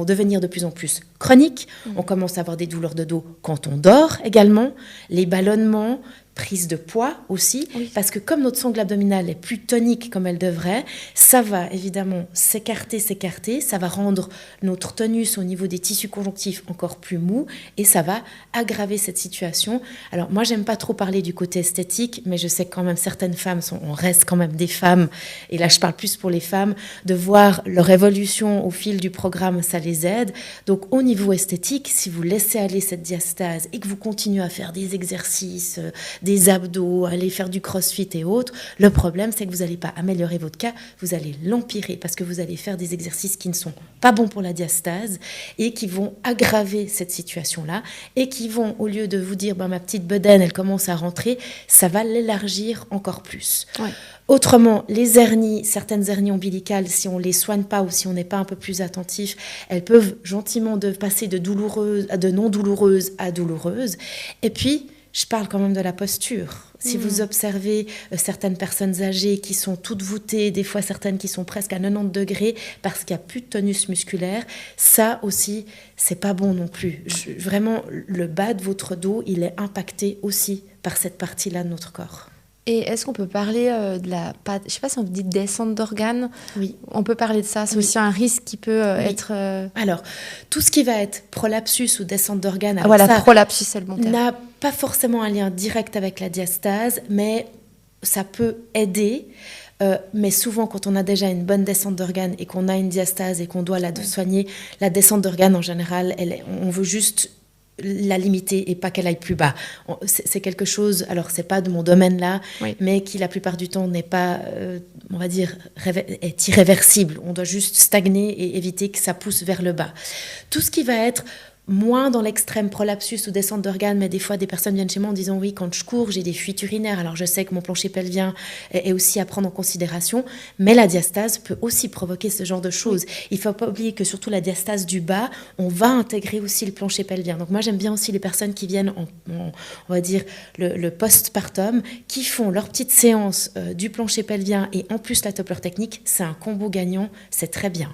S6: devenir de plus en plus chroniques. On commence à avoir des douleurs de dos quand on dort également, les ballonnements, prise de poids aussi, parce que comme notre sangle abdominale est plus tonique comme elle devrait, ça va évidemment s'écarter, ça va rendre notre tonus au niveau des tissus conjonctifs encore plus mou et ça va aggraver cette situation. Alors moi, j'aime pas trop parler du côté esthétique, mais je sais que quand même certaines femmes, on reste quand même des femmes, et là je parle plus pour les femmes, de voir leur évolution au fil du programme, ça les aide. Donc au niveau esthétique, si vous laissez aller cette diastase et que vous continuez à faire des exercices, des abdos, aller faire du crossfit et autres, le problème c'est que vous n'allez pas améliorer votre cas, vous allez l'empirer parce que vous allez faire des exercices qui ne sont pas bons pour la diastase et qui vont aggraver cette situation-là et qui vont, au lieu de vous dire ma petite bedaine elle commence à rentrer, ça va l'élargir encore plus. Ouais. Autrement, les hernies, certaines hernies ombilicales, si on ne les soigne pas ou si on n'est pas un peu plus attentif, elles peuvent gentiment passer de non douloureuses à douloureuses. Et puis, je parle quand même de la posture. Si vous observez certaines personnes âgées qui sont toutes voûtées, des fois certaines qui sont presque à 90 degrés parce qu'il n'y a plus de tonus musculaire, ça aussi, c'est pas bon non plus. Vraiment, le bas de votre dos, il est impacté aussi par cette partie-là de notre corps.
S1: Et est-ce qu'on peut parler de la... Je ne sais pas si on dit descente d'organes. Oui. On peut parler de ça. C'est aussi un risque qui peut être...
S6: Alors, tout ce qui va être prolapsus ou descente d'organes...
S1: prolapsus, c'est le bon terme.
S6: N'a pas forcément un lien direct avec la diastase, mais ça peut aider. Mais souvent, quand on a déjà une bonne descente d'organes et qu'on a une diastase et qu'on doit la soigner, la descente d'organes, en général, on veut juste... la limiter et pas qu'elle aille plus bas. C'est quelque chose, alors c'est pas de mon domaine là, mais qui la plupart du temps n'est pas, on va dire, est irréversible. On doit juste stagner et éviter que ça pousse vers le bas. Tout ce qui va être moins dans l'extrême prolapsus ou descente d'organes, mais des fois des personnes viennent chez moi en disant oui, quand je cours, j'ai des fuites urinaires, alors je sais que mon plancher pelvien est aussi à prendre en considération, mais la diastase peut aussi provoquer ce genre de choses. Il ne faut pas oublier que surtout la diastase du bas, on va intégrer aussi le plancher pelvien. Donc moi j'aime bien aussi les personnes qui viennent on va dire le postpartum, qui font leur petite séance du plancher pelvien et en plus la Toppler technique, c'est un combo gagnant, c'est très bien.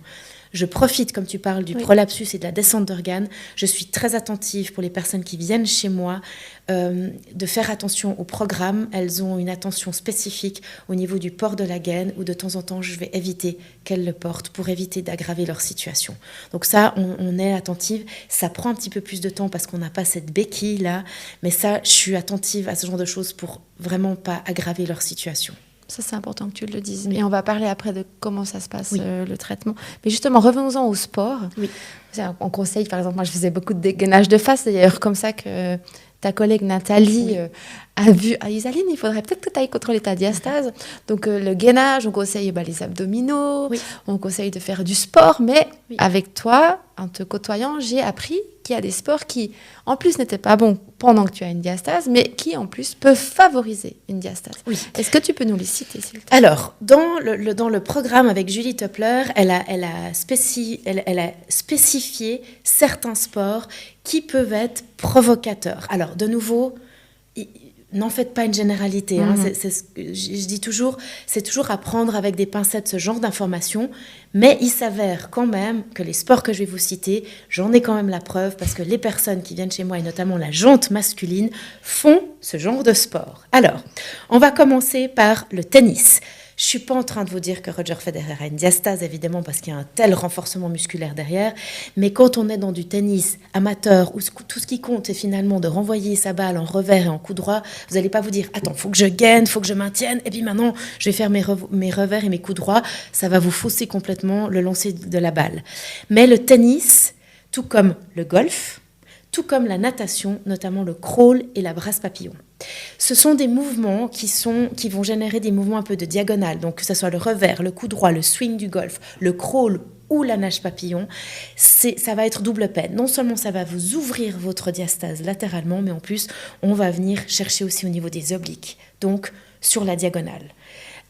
S6: Je profite, comme tu parles, du prolapsus et de la descente d'organes. Je suis très attentive pour les personnes qui viennent chez moi de faire attention au programme. Elles ont une attention spécifique au niveau du port de la gaine où de temps en temps, je vais éviter qu'elles le portent pour éviter d'aggraver leur situation. Donc ça, on est attentive. Ça prend un petit peu plus de temps parce qu'on n'a pas cette béquille-là. Mais ça, je suis attentive à ce genre de choses pour vraiment pas aggraver leur situation.
S1: Ça, c'est important que tu le dises. Et on va parler après de comment ça se passe,
S6: Oui.
S1: le traitement. Mais justement, revenons-en au sport.
S6: Oui.
S1: On conseille, par exemple, moi, je faisais beaucoup de dégainage de face. C'est d'ailleurs comme ça que ta collègue Nathalie a vu à Isaline, il faudrait peut-être que tu ailles contrôler ta diastase. Donc, le gainage, on conseille les abdominaux, on conseille de faire du sport. Mais avec toi, en te côtoyant, j'ai appris qu'il y a des sports qui, en plus, n'étaient pas bons pendant que tu as une diastase, mais qui, en plus, peuvent favoriser une diastase.
S6: Oui.
S1: Est-ce que tu peux nous les citer, s'il te plaît?
S6: Alors, dans le programme avec Julie Toppler, elle a spécifié certains sports qui peuvent être provocateurs. Alors, de nouveau, n'en faites pas une généralité. Hein. C'est ce que je dis toujours, c'est toujours à prendre avec des pincettes ce genre d'informations. Mais il s'avère quand même que les sports que je vais vous citer, j'en ai quand même la preuve parce que les personnes qui viennent chez moi, et notamment la jante masculine, font ce genre de sport. Alors, on va commencer par le tennis. Je ne suis pas en train de vous dire que Roger Federer a une diastase, évidemment, parce qu'il y a un tel renforcement musculaire derrière. Mais quand on est dans du tennis amateur, où tout ce qui compte est finalement de renvoyer sa balle en revers et en coup droit, vous n'allez pas vous dire « Attends, il faut que je gaine, il faut que je maintienne, et puis maintenant, je vais faire mes revers et mes coups droits. » Ça va vous fausser complètement le lancer de la balle. Mais le tennis, tout comme le golf, tout comme la natation, notamment le crawl et la brasse papillon. Ce sont des mouvements qui vont générer des mouvements un peu de diagonale, donc que ce soit le revers, le coup droit, le swing du golf, le crawl ou la nage papillon, ça va être double peine. Non seulement ça va vous ouvrir votre diastase latéralement, mais en plus, on va venir chercher aussi au niveau des obliques, donc sur la diagonale.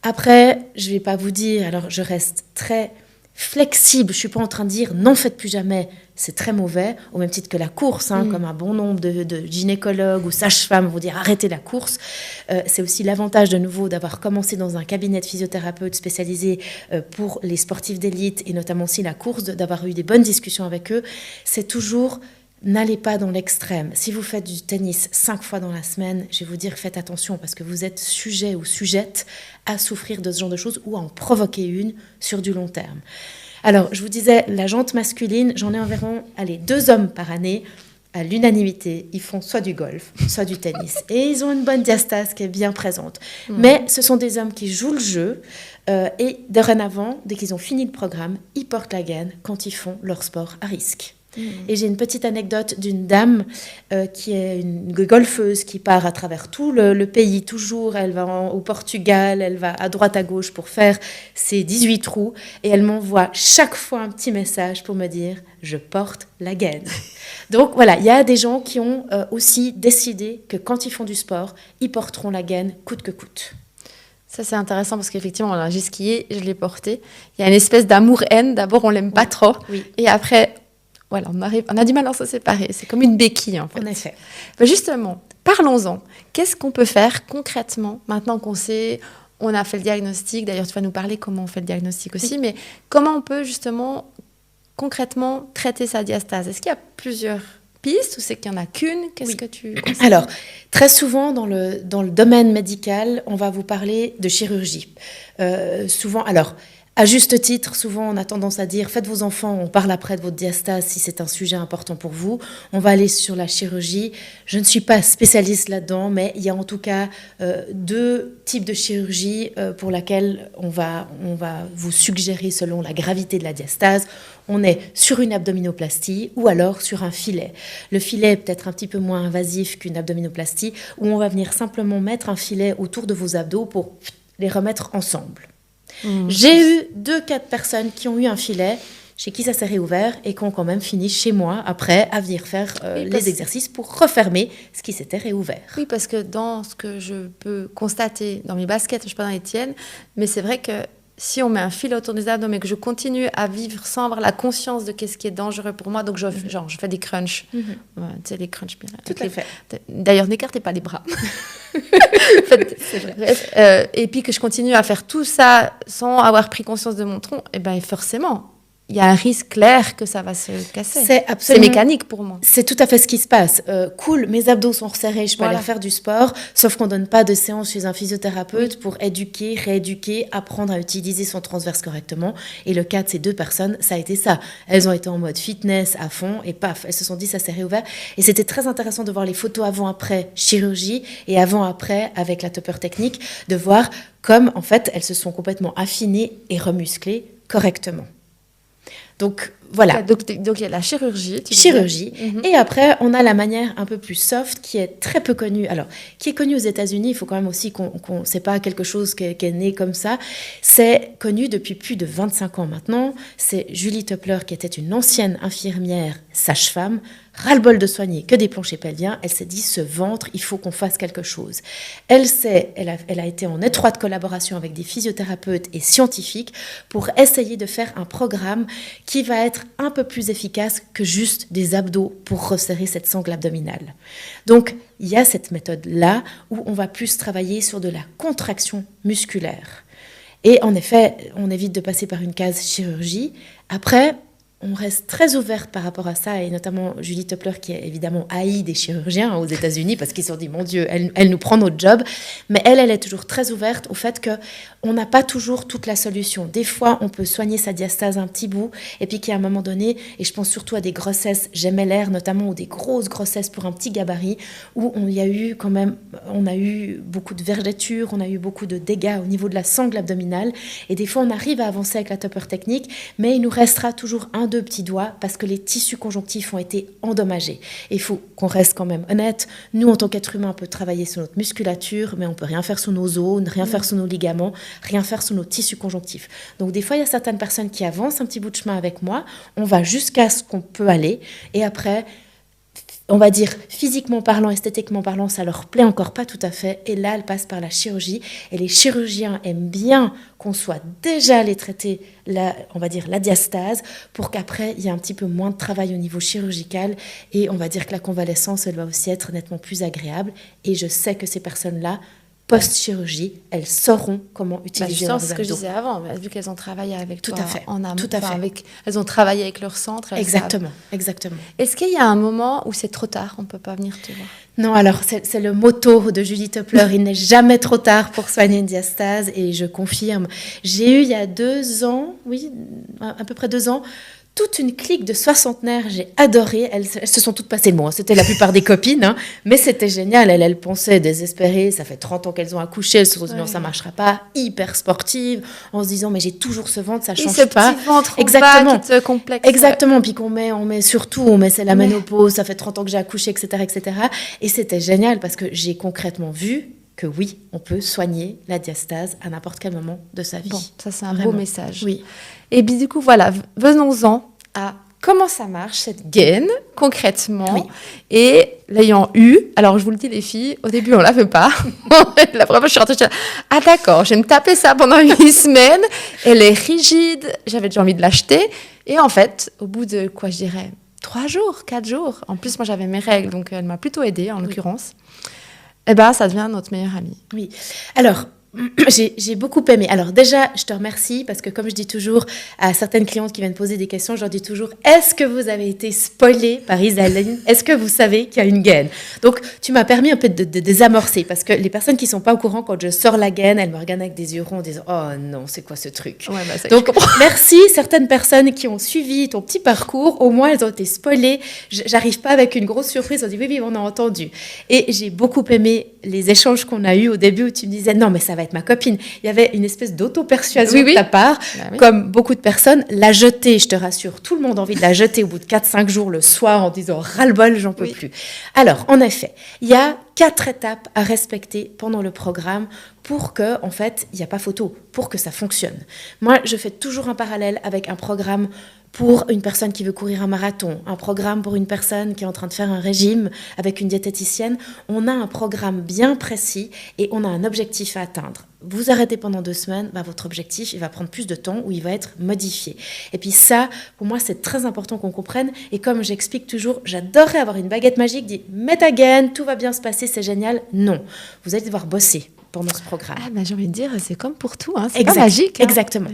S6: Après, je ne vais pas vous dire, alors je reste très flexible, je ne suis pas en train de dire n'en faites plus jamais, c'est très mauvais, au même titre que la course, comme un bon nombre de gynécologues ou sages-femmes vont dire arrêtez la course. C'est aussi l'avantage de nouveau d'avoir commencé dans un cabinet de physiothérapeutes spécialisé pour les sportifs d'élite et notamment aussi la course, d'avoir eu des bonnes discussions avec eux. C'est toujours n'allez pas dans l'extrême. Si vous faites du tennis 5 fois dans la semaine, je vais vous dire faites attention parce que vous êtes sujet ou sujette à souffrir de ce genre de choses ou à en provoquer une sur du long terme. Alors, je vous disais, la jante masculine, j'en ai environ 2 hommes par année. À l'unanimité, ils font soit du golf, soit du tennis. Et ils ont une bonne diastase qui est bien présente. Mais ce sont des hommes qui jouent le jeu. Et dorénavant, dès qu'ils ont fini le programme, ils portent la gaine quand ils font leur sport à risque. Et j'ai une petite anecdote d'une dame qui est une golfeuse qui part à travers tout le pays, toujours. Elle va au Portugal, elle va à droite à gauche pour faire ses 18 trous. Et elle m'envoie chaque fois un petit message pour me dire « je porte la gaine ». Donc voilà, il y a des gens qui ont aussi décidé que quand ils font du sport, ils porteront la gaine coûte que coûte.
S1: Ça, c'est intéressant parce qu'effectivement, j'ai skié, je l'ai porté. Il y a une espèce d'amour-haine. D'abord, on l'aime pas trop.
S6: Oui.
S1: Et après... Voilà, on a du mal à se séparer. C'est comme une béquille, en fait.
S6: En effet.
S1: Ben justement, parlons-en. Qu'est-ce qu'on peut faire concrètement, maintenant qu'on sait, on a fait le diagnostic. D'ailleurs, tu vas nous parler comment on fait le diagnostic aussi. Oui. Mais comment on peut justement, concrètement, traiter sa diastase? Est-ce qu'il y a plusieurs pistes ou c'est qu'il n'y en a qu'une? Qu'est-ce que tu conseilles?
S6: Alors, très souvent, dans le domaine médical, on va vous parler de chirurgie. Souvent, alors... À juste titre, souvent on a tendance à dire faites vos enfants, on parle après de votre diastase si c'est un sujet important pour vous. On va aller sur la chirurgie. Je ne suis pas spécialiste là-dedans, mais il y a en tout cas 2 types de chirurgie pour laquelle on va vous suggérer selon la gravité de la diastase. On est sur une abdominoplastie ou alors sur un filet. Le filet est peut-être un petit peu moins invasif qu'une abdominoplastie où on va venir simplement mettre un filet autour de vos abdos pour les remettre ensemble. J'ai eu 2 cas de personnes qui ont eu un filet, chez qui ça s'est réouvert et qui ont quand même fini chez moi après à venir faire les exercices pour refermer ce qui s'était réouvert.
S1: Oui, parce que dans ce que je peux constater dans mes baskets, je ne sais pas dans les tiennes, mais c'est vrai que si on met un filet autour des abdos mais que je continue à vivre sans avoir la conscience de ce qui est dangereux pour moi, donc je fais des crunchs. Ouais, tu sais, des crunchs bien.
S6: Tout à fait.
S1: D'ailleurs, n'écartez pas les bras. C'est vrai. Bref, et puis que je continue à faire tout ça sans avoir pris conscience de mon tronc, et bien forcément, il y a un risque clair que ça va se casser.
S6: C'est
S1: mécanique pour moi.
S6: C'est tout à fait ce qui se passe. Cool, mes abdos sont resserrés, je peux aller faire du sport, sauf qu'on ne donne pas de séance chez un physiothérapeute pour éduquer, rééduquer, apprendre à utiliser son transverse correctement. Et le cas de ces 2 personnes, ça a été ça. Elles ont été en mode fitness à fond et paf, elles se sont dit ça s'est réouvert. Et c'était très intéressant de voir les photos avant-après chirurgie et avant-après avec la topper technique, de voir comme en fait elles se sont complètement affinées et remusclées correctement. Donc voilà.
S1: Donc il y a la chirurgie.
S6: Et après, on a la manière un peu plus soft qui est très peu connue. Alors, qui est connue aux États-Unis, il faut quand même aussi c'est pas quelque chose qui est né comme ça. C'est connu depuis plus de 25 ans maintenant. C'est Julie Toppler, qui était une ancienne infirmière sage-femme, ras-le-bol de soigner que des planchers pelviens. Elle s'est dit, ce ventre, il faut qu'on fasse quelque chose. Elle a été en étroite collaboration avec des physiothérapeutes et scientifiques pour essayer de faire un programme qui va être un peu plus efficace que juste des abdos pour resserrer cette sangle abdominale. Donc, il y a cette méthode-là où on va plus travailler sur de la contraction musculaire. Et en effet, on évite de passer par une case chirurgie. Après, on reste très ouverte par rapport à ça, et notamment Julie Toppler, qui est évidemment haïe des chirurgiens aux États-Unis parce qu'ils se sont dit, mon Dieu, elle nous prend notre job. Mais elle est toujours très ouverte au fait qu'on n'a pas toujours toute la solution. Des fois, on peut soigner sa diastase un petit bout, et puis qu'à un moment donné, et je pense surtout à des grossesses gemellaires notamment, ou des grosses grossesses pour un petit gabarit, où on a eu beaucoup de vergetures, on a eu beaucoup de dégâts au niveau de la sangle abdominale, et des fois, on arrive à avancer avec la topper technique, mais il nous restera toujours 1-2 petits doigts parce que les tissus conjonctifs ont été endommagés. Et il faut qu'on reste quand même honnête. Nous, en tant qu'être humain, on peut travailler sur notre musculature, mais on peut rien faire sur nos os, rien faire sur nos ligaments, rien faire sur nos tissus conjonctifs. Donc des fois, il y a certaines personnes qui avancent un petit bout de chemin avec moi. On va jusqu'à ce qu'on peut aller. Et après, on va dire, physiquement parlant, esthétiquement parlant, ça leur plaît encore pas tout à fait. Et là, elles passent par la chirurgie. Et les chirurgiens aiment bien qu'on soit déjà allé traiter on va dire, la diastase, pour qu'après, il y ait un petit peu moins de travail au niveau chirurgical. Et on va dire que la convalescence, elle va aussi être nettement plus agréable. Et je sais que ces personnes-là, post-chirurgie, elles sauront comment utiliser leurs abdos.
S1: C'est ce que je disais avant, vu qu'elles ont travaillé avec toi en amont.
S6: Tout à fait.
S1: Elles ont travaillé avec leur centre.
S6: Exactement.
S1: Est-ce qu'il y a un moment où c'est trop tard, on ne peut pas venir te voir?
S6: Non, alors c'est le motto de Julie Toppler, il n'est jamais trop tard pour soigner une diastase, et je confirme. J'ai eu il y a 2 ans, à peu près 2 ans, toute une clique de soixantenaires, j'ai adoré. Elles se sont toutes passées le mot. C'était la plupart des copines, mais c'était génial. Elles pensaient désespérées. Ça fait 30 ans qu'elles ont accouché. Elles se sont dit non, ça ne marchera pas. Hyper sportive, en se disant mais j'ai toujours ce ventre, ça ne change pas.
S1: Ce petit ventre
S6: exactement.
S1: Qui te complexe.
S6: Exactement. Puis on met surtout, c'est la ménopause. Ça fait 30 ans que j'ai accouché, etc., etc. Et c'était génial parce que j'ai concrètement vu que oui, on peut soigner la diastase à n'importe quel moment de sa vie.
S1: Bon, ça c'est un
S6: Vraiment.
S1: beau message.
S6: Oui.
S1: Et puis du coup, voilà, venons-en à comment ça marche, cette gaine, concrètement.
S6: Oui.
S1: Et l'ayant eu, alors je vous le dis les filles, au début on ne la fait pas. La première fois je suis rentrée, je suis là, ah d'accord, je vais me taper ça pendant 8 semaines. Elle est rigide, j'avais déjà envie de l'acheter. Et en fait, au bout de quoi je dirais 3 jours, 4 jours, en plus moi j'avais mes règles, donc elle m'a plutôt aidée en l'occurrence. Eh bien, ça devient notre meilleure amie.
S6: Oui. Alors, j'ai beaucoup aimé. Alors déjà, je te remercie parce que comme je dis toujours à certaines clientes qui viennent poser des questions, je leur dis toujours, est-ce que vous avez été spoilée par Isaline? Est-ce que vous savez qu'il y a une gaine? Donc, tu m'as permis un peu de désamorcer parce que les personnes qui ne sont pas au courant, quand je sors la gaine, elles me regardent avec des yeux ronds en disant, oh non, c'est quoi ce truc?
S1: Ouais, bah, ça,
S6: donc, merci certaines personnes qui ont suivi ton petit parcours. Au moins, elles ont été spoilées. J'arrive pas avec une grosse surprise. On dit, oui, on a entendu. Et j'ai beaucoup aimé les échanges qu'on a eus au début où tu me disais, non, mais ça va être ma copine. Il y avait une espèce d'auto-persuasion de ta part, comme beaucoup de personnes. La jeter, je te rassure, tout le monde a envie de la jeter au bout de 4-5 jours le soir en disant ras-le-bol, j'en peux plus. Alors, en effet, il y a 4 étapes à respecter pendant le programme pour que, en fait, il n'y a pas photo, pour que ça fonctionne. Moi, je fais toujours un parallèle avec un programme pour une personne qui veut courir un marathon, un programme pour une personne qui est en train de faire un régime avec une diététicienne. On a un programme bien précis et on a un objectif à atteindre. Vous arrêtez pendant 2 semaines, votre objectif, il va prendre plus de temps ou il va être modifié. Et puis ça, pour moi, c'est très important qu'on comprenne. Et comme j'explique toujours, j'adorerais avoir une baguette magique, dire « mets ta gaine, tout va bien se passer, c'est génial ». Non, vous allez devoir bosser pendant ce programme.
S1: Ah, j'ai envie de dire, c'est comme pour tout, c'est pas magique.
S6: Exactement.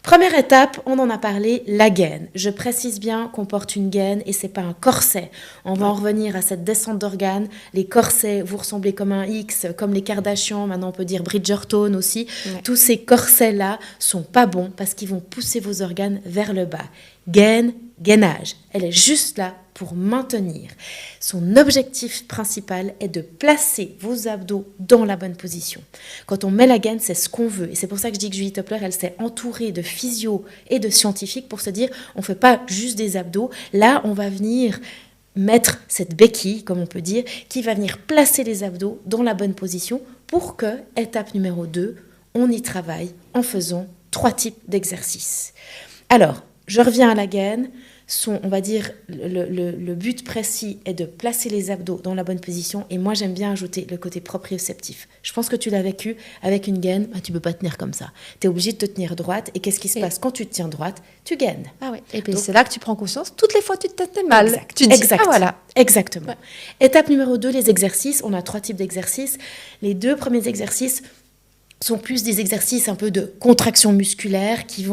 S6: Première étape, on en a parlé, la gaine. Je précise bien qu'on porte une gaine et c'est pas un corset. On va en revenir à cette descente d'organes. Les corsets, vous ressemblez comme un X, comme les Kardashians, maintenant on peut dire Bridgerton aussi. Ouais. Tous ces corsets-là sont pas bons parce qu'ils vont pousser vos organes vers le bas. Gaine, gainage. Elle est juste là pour maintenir. Son objectif principal est de placer vos abdos dans la bonne position. Quand on met la gaine, c'est ce qu'on veut. Et c'est pour ça que je dis que Julie Toppler, elle s'est entourée de physio et de scientifiques pour se dire, on ne fait pas juste des abdos. Là, on va venir mettre cette béquille, comme on peut dire, qui va venir placer les abdos dans la bonne position pour que, étape numéro 2, on y travaille en faisant 3 types d'exercices. Alors, je reviens à la gaine. On va dire, le but précis est de placer les abdos dans la bonne position. Et moi, j'aime bien ajouter le côté proprioceptif. Je pense que tu l'as vécu avec une gaine. Tu ne peux pas tenir comme ça. Tu es obligé de te tenir droite. Et qu'est-ce qui se passe quand tu te tiens droite? Tu gaines.
S1: Ah oui. Et puis c'est là que tu prends conscience. Toutes les fois, tu te têtes mal.
S6: Exact.
S1: Tu dis, ah voilà.
S6: Exactement.
S1: Ouais.
S6: Étape numéro 2, les exercices. On a 3 types d'exercices. Les 2 premiers exercices sont plus des exercices un peu de contraction musculaire qui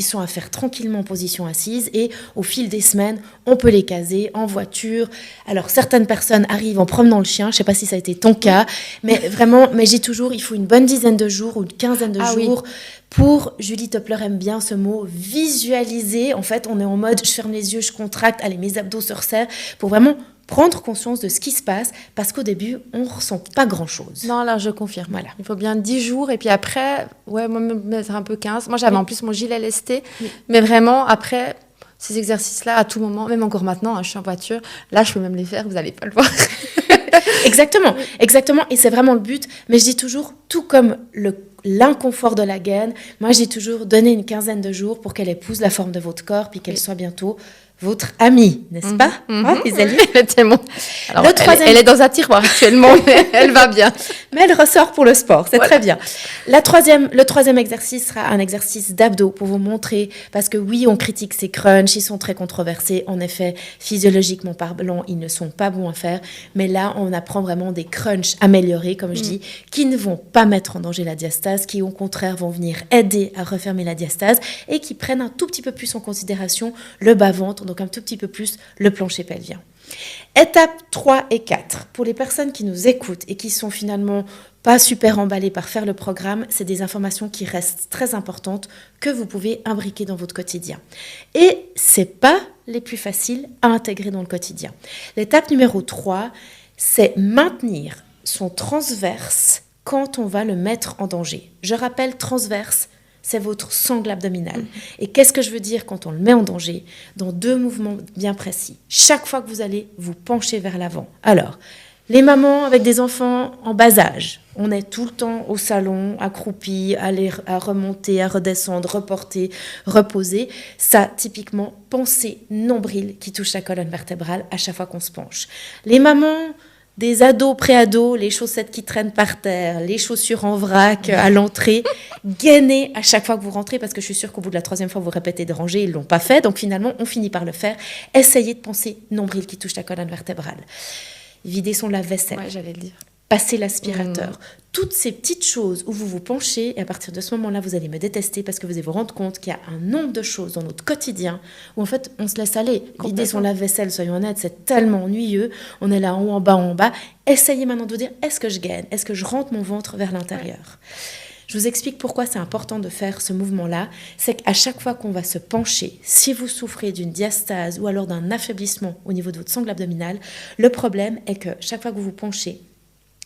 S6: sont à faire tranquillement en position assise et au fil des semaines, on peut les caser en voiture. Alors certaines personnes arrivent en promenant le chien, je ne sais pas si ça a été ton cas, mais vraiment, mais j'ai toujours, il faut une bonne dizaine de jours ou une quinzaine de jours pour, Julie Toppler aime bien ce mot, visualiser. En fait, on est en mode, je ferme les yeux, je contracte, allez, mes abdos se resserrent, pour vraiment prendre conscience de ce qui se passe, parce qu'au début, on ne ressent pas grand-chose.
S1: Non, là, je confirme.
S6: Voilà.
S1: Il faut bien 10 jours, et puis après, moi, me mettre un peu 15. Moi, j'avais en plus mon gilet lesté, mais vraiment, après, ces exercices-là, à tout moment, même encore maintenant, je suis en voiture, là, je peux même les faire, vous n'allez pas le voir.
S6: Exactement, et c'est vraiment le but, mais je dis toujours, tout comme l'inconfort de la gaine, moi, j'ai toujours donné une quinzaine de jours pour qu'elle épouse la forme de votre corps, puis qu'elle soit bientôt votre amie, n'est-ce pas, Isalie?
S1: Alors, elle est dans un tiroir actuellement, mais elle va bien.
S6: Mais elle ressort pour le sport, c'est très bien. Le troisième exercice sera un exercice d'abdos pour vous montrer, parce que oui, on critique ces crunchs, ils sont très controversés. En effet, physiologiquement parlant, ils ne sont pas bons à faire. Mais là, on apprend vraiment des crunchs améliorés, comme je dis, qui ne vont pas mettre en danger la diastase, qui au contraire vont venir aider à refermer la diastase et qui prennent un tout petit peu plus en considération le bas-ventre, donc un tout petit peu plus le plancher pelvien. Étape 3 et 4, pour les personnes qui nous écoutent et qui sont finalement pas super emballées par faire le programme, c'est des informations qui restent très importantes que vous pouvez imbriquer dans votre quotidien. Et c'est pas les plus faciles à intégrer dans le quotidien. L'étape numéro 3, c'est maintenir son transverse quand on va le mettre en danger. Je rappelle, transverse, c'est votre sangle abdominal. Et qu'est-ce que je veux dire quand on le met en danger? Dans 2 mouvements bien précis. Chaque fois que vous allez vous pencher vers l'avant. Alors, les mamans avec des enfants en bas âge, on est tout le temps au salon, accroupi, à remonter, à redescendre, reporter, reposer. Ça, typiquement, pensée nombril qui touche la colonne vertébrale à chaque fois qu'on se penche. Les mamans des ados, pré-ados, les chaussettes qui traînent par terre, les chaussures en vrac à l'entrée, gainez à chaque fois que vous rentrez, parce que je suis sûre qu'au bout de la 3e fois, vous répétez de ranger, ils ne l'ont pas fait, donc finalement, on finit par le faire. Essayez de penser nombril qui touche la colonne vertébrale. Videz son lave-vaisselle.
S1: Ouais, j'allais le dire.
S6: Passez l'aspirateur. Toutes ces petites choses où vous vous penchez, et à partir de ce moment-là, vous allez me détester parce que vous allez vous rendre compte qu'il y a un nombre de choses dans notre quotidien où en fait, on se laisse aller. Vider son lave-vaisselle, soyons honnêtes, c'est tellement ennuyeux. On est là en haut, en bas, en bas. Essayez maintenant de vous dire, est-ce que je gaine? Est-ce que je rentre mon ventre vers l'intérieur? Je vous explique pourquoi c'est important de faire ce mouvement-là. C'est qu'à chaque fois qu'on va se pencher, si vous souffrez d'une diastase ou alors d'un affaiblissement au niveau de votre sangle abdominale, le problème est que chaque fois que vous vous penchez,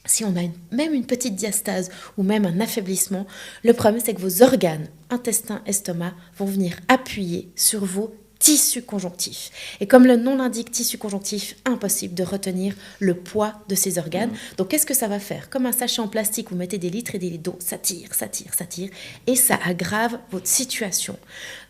S6: si on a même une petite diastase ou même un affaiblissement, le problème c'est que vos organes, intestin, estomac, vont venir appuyer sur vos tissus conjonctifs. Et comme le nom l'indique, tissu conjonctif, impossible de retenir le poids de ces organes. Donc qu'est-ce que ça va faire? Comme un sachet en plastique, vous mettez des litres et des litres d'eau, ça tire, et ça aggrave votre situation.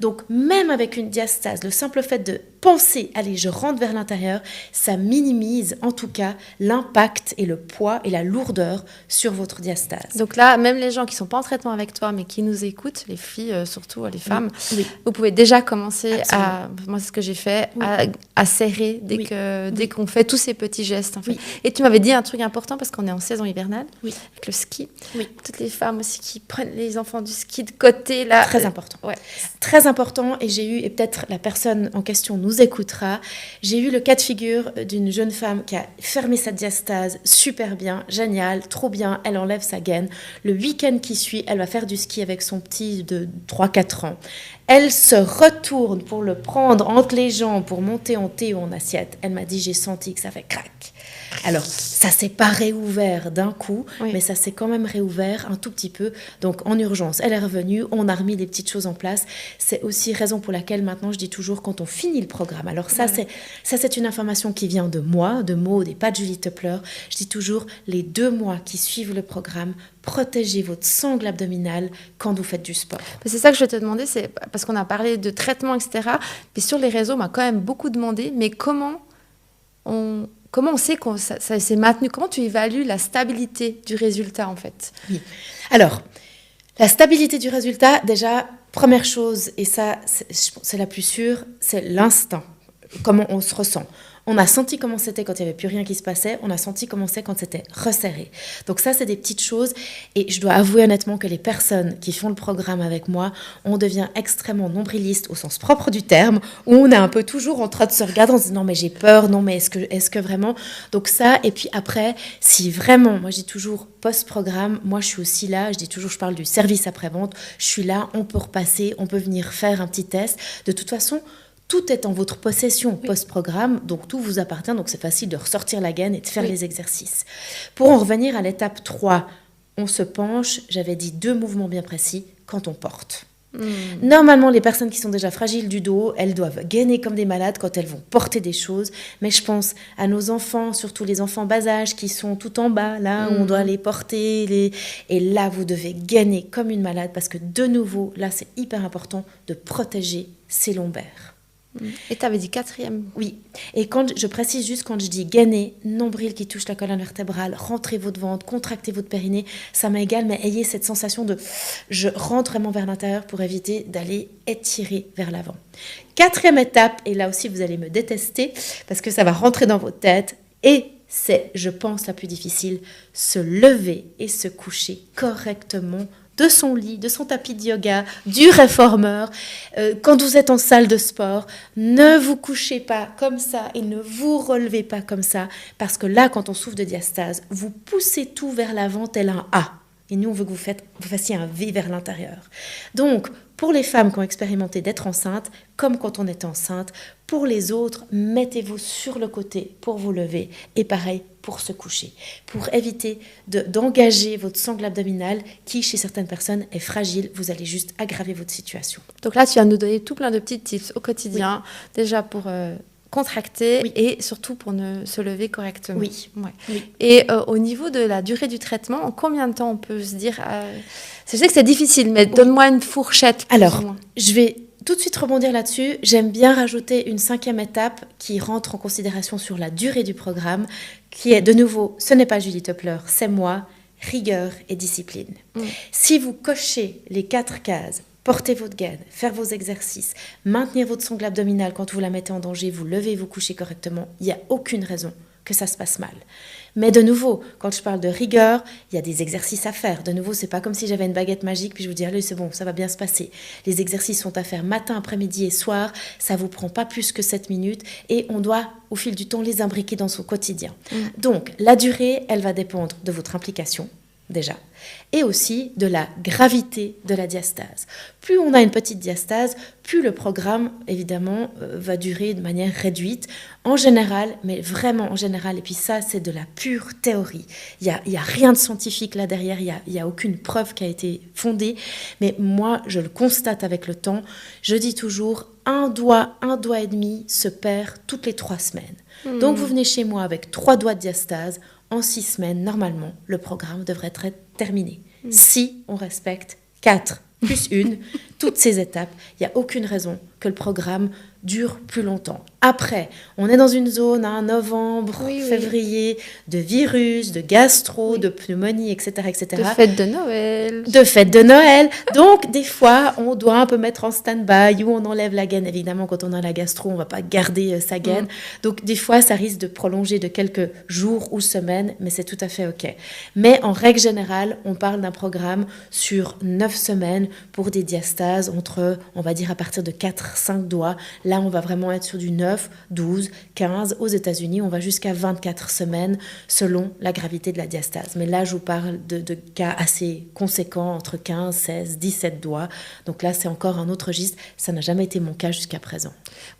S6: Donc même avec une diastase, le simple fait de penser, allez, je rentre vers l'intérieur, ça minimise en tout cas l'impact et le poids et la lourdeur sur votre diastase.
S1: Donc là, même les gens qui ne sont pas en traitement avec toi, mais qui nous écoutent, les filles surtout, les femmes,
S6: Oui.
S1: vous pouvez déjà commencer
S6: Absolument.
S1: moi c'est ce que j'ai fait,
S6: Oui.
S1: à serrer dès qu'on fait tous ces petits gestes. En fait.
S6: Oui.
S1: Et tu m'avais dit un truc important parce qu'on est en saison hivernale,
S6: Oui.
S1: avec le ski.
S6: Oui.
S1: Toutes les femmes aussi qui prennent les enfants du ski de côté, là.
S6: Très important.
S1: Ouais.
S6: Très important, et j'ai eu, et peut-être la personne en question nous écoutera, j'ai eu le cas de figure d'une jeune femme qui a fermé sa diastase super bien, génial, trop bien, elle enlève sa gaine. Le week-end qui suit, elle va faire du ski avec son petit de 3-4 ans. Elle se retourne pour le prendre entre les jambes, pour monter en thé ou en assiette. Elle m'a dit, j'ai senti que ça fait crac. Alors, ça s'est pas réouvert d'un coup,
S1: Oui.
S6: mais ça s'est quand même réouvert un tout petit peu. Donc, en urgence, elle est revenue, on a remis des petites choses en place. C'est aussi raison pour laquelle maintenant, je dis toujours, quand on finit le programme, alors ça, c'est une information qui vient de moi, de Maud et pas de Julie Tepler. Je dis toujours, les 2 mois qui suivent le programme, protégez votre sangle abdominale quand vous faites du sport.
S1: C'est ça que je vais te demander, c'est parce qu'on a parlé de traitement, etc. Puis sur les réseaux, on m'a quand même beaucoup demandé, mais comment on sait que ça s'est maintenu? Comment tu évalues la stabilité du résultat, en fait?
S6: Oui. Alors, la stabilité du résultat, déjà, première chose, et ça, c'est la plus sûre, c'est l'instinct. Comment on se ressent. On a senti comment c'était quand il n'y avait plus rien qui se passait. On a senti comment c'est quand c'était resserré. Donc ça, c'est des petites choses. Et je dois avouer honnêtement que les personnes qui font le programme avec moi, on devient extrêmement nombriliste au sens propre du terme, où on est un peu toujours en train de se regarder en se disant non mais j'ai peur, non mais est-ce que vraiment. Donc ça, et puis après, si vraiment, moi je dis toujours post-programme, moi je suis aussi là, je dis toujours, je parle du service après-vente, je suis là, on peut repasser, on peut venir faire un petit test. De toute façon, tout est en votre possession post-programme, donc tout vous appartient, donc c'est facile de ressortir la gaine et de faire les exercices. Pour en revenir à l'étape 3, on se penche, j'avais dit 2 mouvements bien précis, quand on porte. Normalement, les personnes qui sont déjà fragiles du dos, elles doivent gainer comme des malades quand elles vont porter des choses, mais je pense à nos enfants, surtout les enfants bas âge qui sont tout en bas, là où on doit les porter, et là vous devez gainer comme une malade, parce que de nouveau, là c'est hyper important de protéger ses lombaires.
S1: Et tu avais dit 4e.
S6: Oui, et je précise juste quand je dis gainer, nombril qui touche la colonne vertébrale, rentrez votre ventre, contractez votre périnée, ça m'égale, mais ayez cette sensation de je rentre vraiment vers l'intérieur pour éviter d'aller étirer vers l'avant. 4e étape, et là aussi vous allez me détester parce que ça va rentrer dans votre tête, et c'est, je pense, la plus difficile, se lever et se coucher correctement de son lit, de son tapis de yoga, du réformeur. Quand vous êtes en salle de sport, ne vous couchez pas comme ça et ne vous relevez pas comme ça, parce que là, quand on souffre de diastase, vous poussez tout vers l'avant tel un A. Et nous, on veut que vous fassiez un V vers l'intérieur. Donc, pour les femmes qui ont expérimenté d'être enceintes, comme quand on est enceinte, pour les autres, mettez-vous sur le côté pour vous lever. Et pareil, pour se coucher. Pour éviter d'engager votre sangle abdominale qui, chez certaines personnes, est fragile. Vous allez juste aggraver votre situation.
S1: Donc là, tu vas nous donner tout plein de petits tips au quotidien, déjà pour contracter et surtout pour se lever correctement.
S6: Oui.
S1: Ouais.
S6: Oui.
S1: Et au niveau de la durée du traitement, en combien de temps on peut se dire... Je sais que c'est difficile, mais donne-moi une fourchette.
S6: Alors, je vais tout de suite rebondir là-dessus. J'aime bien rajouter une 5e étape qui rentre en considération sur la durée du programme, qui est de nouveau, ce n'est pas Julie Tepler, c'est moi, rigueur et discipline. Si vous cochez les 4 cases, portez votre gaine, faire vos exercices, maintenir votre sangle abdominale quand vous la mettez en danger, vous levez, vous couchez correctement, il n'y a aucune raison que ça se passe mal. Mais de nouveau, quand je parle de rigueur, il y a des exercices à faire. De nouveau, c'est pas comme si j'avais une baguette magique puis je vous dis allez, c'est bon, ça va bien se passer. Les exercices sont à faire matin, après-midi et soir. Ça vous prend pas plus que 7 minutes et on doit, au fil du temps, les imbriquer dans son quotidien. Donc, la durée, elle va dépendre de votre implication, déjà, et aussi de la gravité de la diastase. Plus on a une petite diastase, plus le programme, évidemment, va durer de manière réduite. En général, mais vraiment en général, et puis ça, c'est de la pure théorie. Il y a rien de scientifique là derrière, il y a aucune preuve qui a été fondée, mais moi, je le constate avec le temps. Je dis toujours, un doigt et demi se perd toutes les 3 semaines. Donc, vous venez chez moi avec 3 doigts de diastase. En 6 semaines, normalement, le programme devrait être terminé. Si on respecte 4 plus 1, toutes ces étapes, il n'y a aucune raison que le programme dure plus longtemps. Après, on est dans une zone, novembre, février, de virus, de gastro, de pneumonie, etc., etc.
S1: De fête de Noël.
S6: De fête de Noël. Donc, des fois, on doit un peu mettre en stand-by ou on enlève la gaine. Évidemment, quand on a la gastro, on ne va pas garder sa gaine. Donc, des fois, ça risque de prolonger de quelques jours ou semaines, mais c'est tout à fait OK. Mais en règle générale, on parle d'un programme sur 9 semaines pour des diastases entre, on va dire, à partir de 4-5 doigts. Là, on va vraiment être sur du 9, 12, 15. Aux États-Unis, on va jusqu'à 24 semaines selon la gravité de la diastase. Mais là, je vous parle de cas assez conséquents, entre 15, 16, 17 doigts. Donc là, c'est encore un autre registre. Ça n'a jamais été mon cas jusqu'à présent.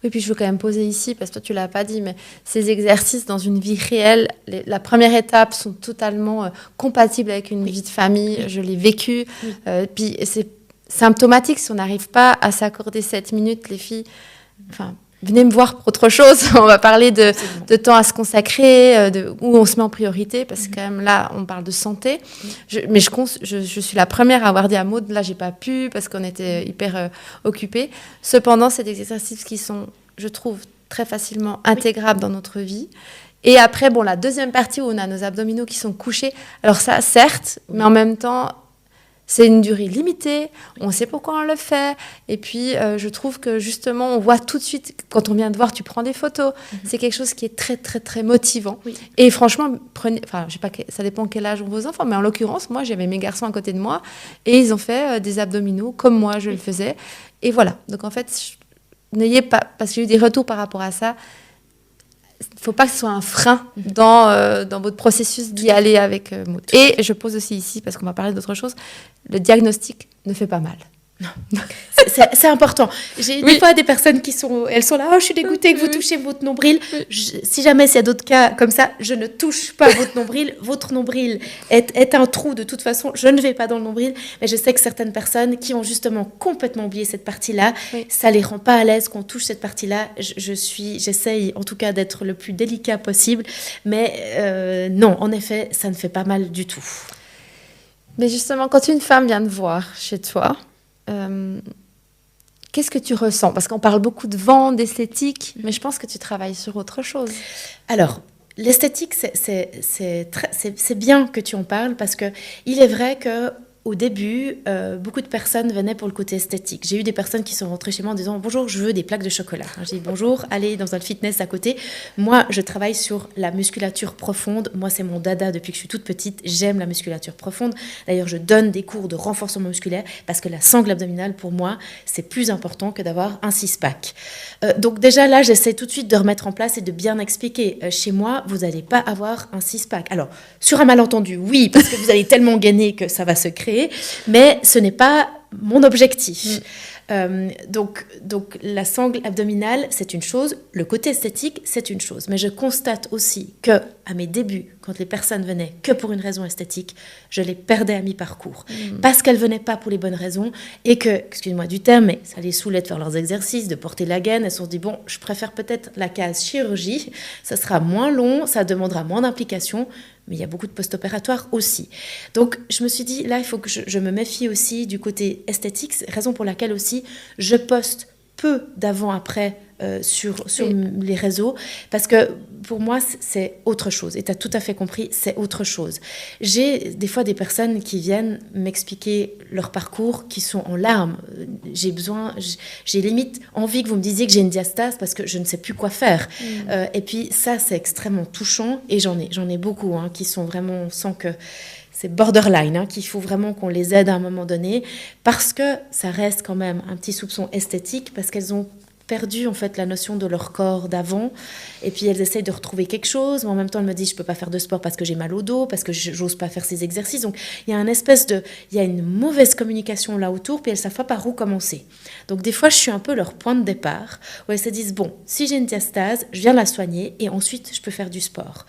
S1: Oui, puis je veux quand même poser ici, parce que toi, tu ne l'as pas dit, mais ces exercices dans une vie réelle, la première étape sont totalement compatibles avec une vie de famille. Je l'ai vécu. Puis c'est symptomatique si on n'arrive pas à s'accorder 7 minutes, les filles. Enfin, venez me voir pour autre chose. On va parler de temps à se consacrer, où on se met en priorité, parce que quand même là, on parle de santé. Mais je suis la première à avoir dit à Maud, là, j'ai pas pu, parce qu'on était hyper occupés. Cependant, c'est des exercices qui sont, je trouve, très facilement intégrables dans notre vie. Et après, bon, la deuxième partie où on a nos abdominaux qui sont couchés, alors ça, certes, mais en même temps, c'est une durée limitée, on sait pourquoi on le fait, et puis je trouve que justement, on voit tout de suite, quand on vient te voir, tu prends des photos, c'est quelque chose qui est très, très, très motivant. Oui. Et franchement, je sais pas, ça dépend quel âge ont vos enfants, mais en l'occurrence, moi, j'avais mes garçons à côté de moi, et ils ont fait des abdominaux, comme moi, je le faisais. Et voilà, donc en fait, n'ayez pas, parce que j'ai eu des retours par rapport à ça, il ne faut pas que ce soit un frein dans votre processus d'y aller avec Maud. Et je pose aussi ici, parce qu'on va parler d'autre chose, le diagnostic ne fait pas mal.
S6: Non. C'est important. J'ai des fois des personnes elles sont là, je suis dégoûtée que vous touchiez votre nombril. Si jamais il y a d'autres cas comme ça, je ne touche pas votre nombril. Votre nombril est un trou de toute façon. Je ne vais pas dans le nombril, mais je sais que certaines personnes qui ont justement complètement oublié cette partie-là, ça les rend pas à l'aise qu'on touche cette partie-là. J'essaye en tout cas d'être le plus délicat possible, mais non, en effet, ça ne fait pas mal du tout.
S1: Mais justement, quand une femme vient te voir chez toi, qu'est-ce que tu ressens? Parce qu'on parle beaucoup de vente, d'esthétique, mais je pense que tu travailles sur autre chose.
S6: Alors, l'esthétique, c'est bien que tu en parles, parce qu'il est vrai que au début, beaucoup de personnes venaient pour le côté esthétique. J'ai eu des personnes qui sont rentrées chez moi en disant « Bonjour, je veux des plaques de chocolat ». J'ai dit « Bonjour, allez dans un fitness à côté ». Moi, je travaille sur la musculature profonde. Moi, c'est mon dada depuis que je suis toute petite. J'aime la musculature profonde. D'ailleurs, je donne des cours de renforcement musculaire parce que la sangle abdominale, pour moi, c'est plus important que d'avoir un six-pack. Donc déjà, là, j'essaie tout de suite de remettre en place et de bien expliquer. Chez moi, vous n'allez pas avoir un six-pack. Alors, sur un malentendu, oui, parce que vous allez tellement gagner que ça va se créer. Mais ce n'est pas mon objectif. Donc, la sangle abdominale, c'est une chose. Le côté esthétique, c'est une chose. Mais je constate aussi que, à mes débuts, quand les personnes venaient que pour une raison esthétique, je les perdais à mi-parcours. Parce qu'elles venaient pas pour les bonnes raisons et que, excuse-moi du terme, mais ça les saoulait de faire leurs exercices, de porter la gaine. Elles se sont dit, bon, je préfère peut-être la case chirurgie. Ça sera moins long, ça demandera moins d'implication. Mais il y a beaucoup de post-opératoires aussi. Donc, je me suis dit, là, il faut que je me méfie aussi du côté esthétique, raison pour laquelle aussi je poste peu d'avant-après sur les réseaux, parce que pour moi, c'est autre chose. Et tu as tout à fait compris, c'est autre chose. J'ai des fois des personnes qui viennent m'expliquer leur parcours, qui sont en larmes. J'ai limite envie que vous me disiez que j'ai une diastase parce que je ne sais plus quoi faire. Et puis ça, c'est extrêmement touchant, et j'en ai beaucoup qui sont vraiment, on sent que c'est borderline, qu'il faut vraiment qu'on les aide à un moment donné, parce que ça reste quand même un petit soupçon esthétique, parce qu'elles ont perdu en fait la notion de leur corps d'avant, et puis elles essayent de retrouver quelque chose, mais en même temps elles me disent je peux pas faire de sport parce que j'ai mal au dos, parce que j'ose pas faire ces exercices. Donc il y a une mauvaise communication là autour, puis elles savent pas par où commencer. Donc des fois je suis un peu leur point de départ, où elles se disent bon, si j'ai une diastase, je viens la soigner et ensuite je peux faire du sport.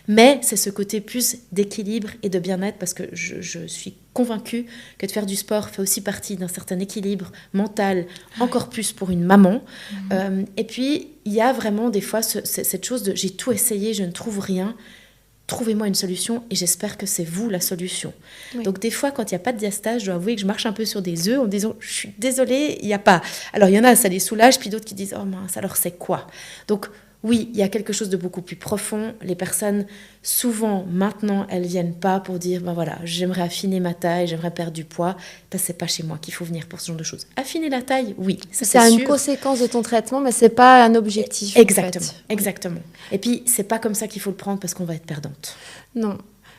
S6: Mais c'est ce côté plus d'équilibre et de bien-être, parce que je suis convaincue que de faire du sport fait aussi partie d'un certain équilibre mental, encore plus pour une maman. Et puis, il y a vraiment des fois cette chose de « j'ai tout essayé, je ne trouve rien ». trouvez-moi une solution et j'espère que c'est vous la solution.
S1: Oui.
S6: Donc des fois, quand il n'y a pas de diastase, je dois avouer que je marche un peu sur des œufs en disant, je suis désolée, il n'y a pas. Alors il y en a, ça les soulage, puis d'autres qui disent, oh mince, alors c'est quoi? Donc oui, il y a quelque chose de beaucoup plus profond. Les personnes, souvent, maintenant, elles viennent pas pour dire, ben voilà, j'aimerais affiner ma taille, j'aimerais perdre du poids. Ben, c'est pas chez moi qu'il faut venir pour ce genre de choses. Affiner la taille, oui, ça
S1: C'est
S6: c'est
S1: une
S6: sûr.
S1: conséquence de ton traitement, mais c'est pas un objectif.
S6: Exactement,
S1: en fait.
S6: exactement. Et puis, c'est pas comme ça qu'il faut le prendre parce qu'on va être perdante.
S1: Non.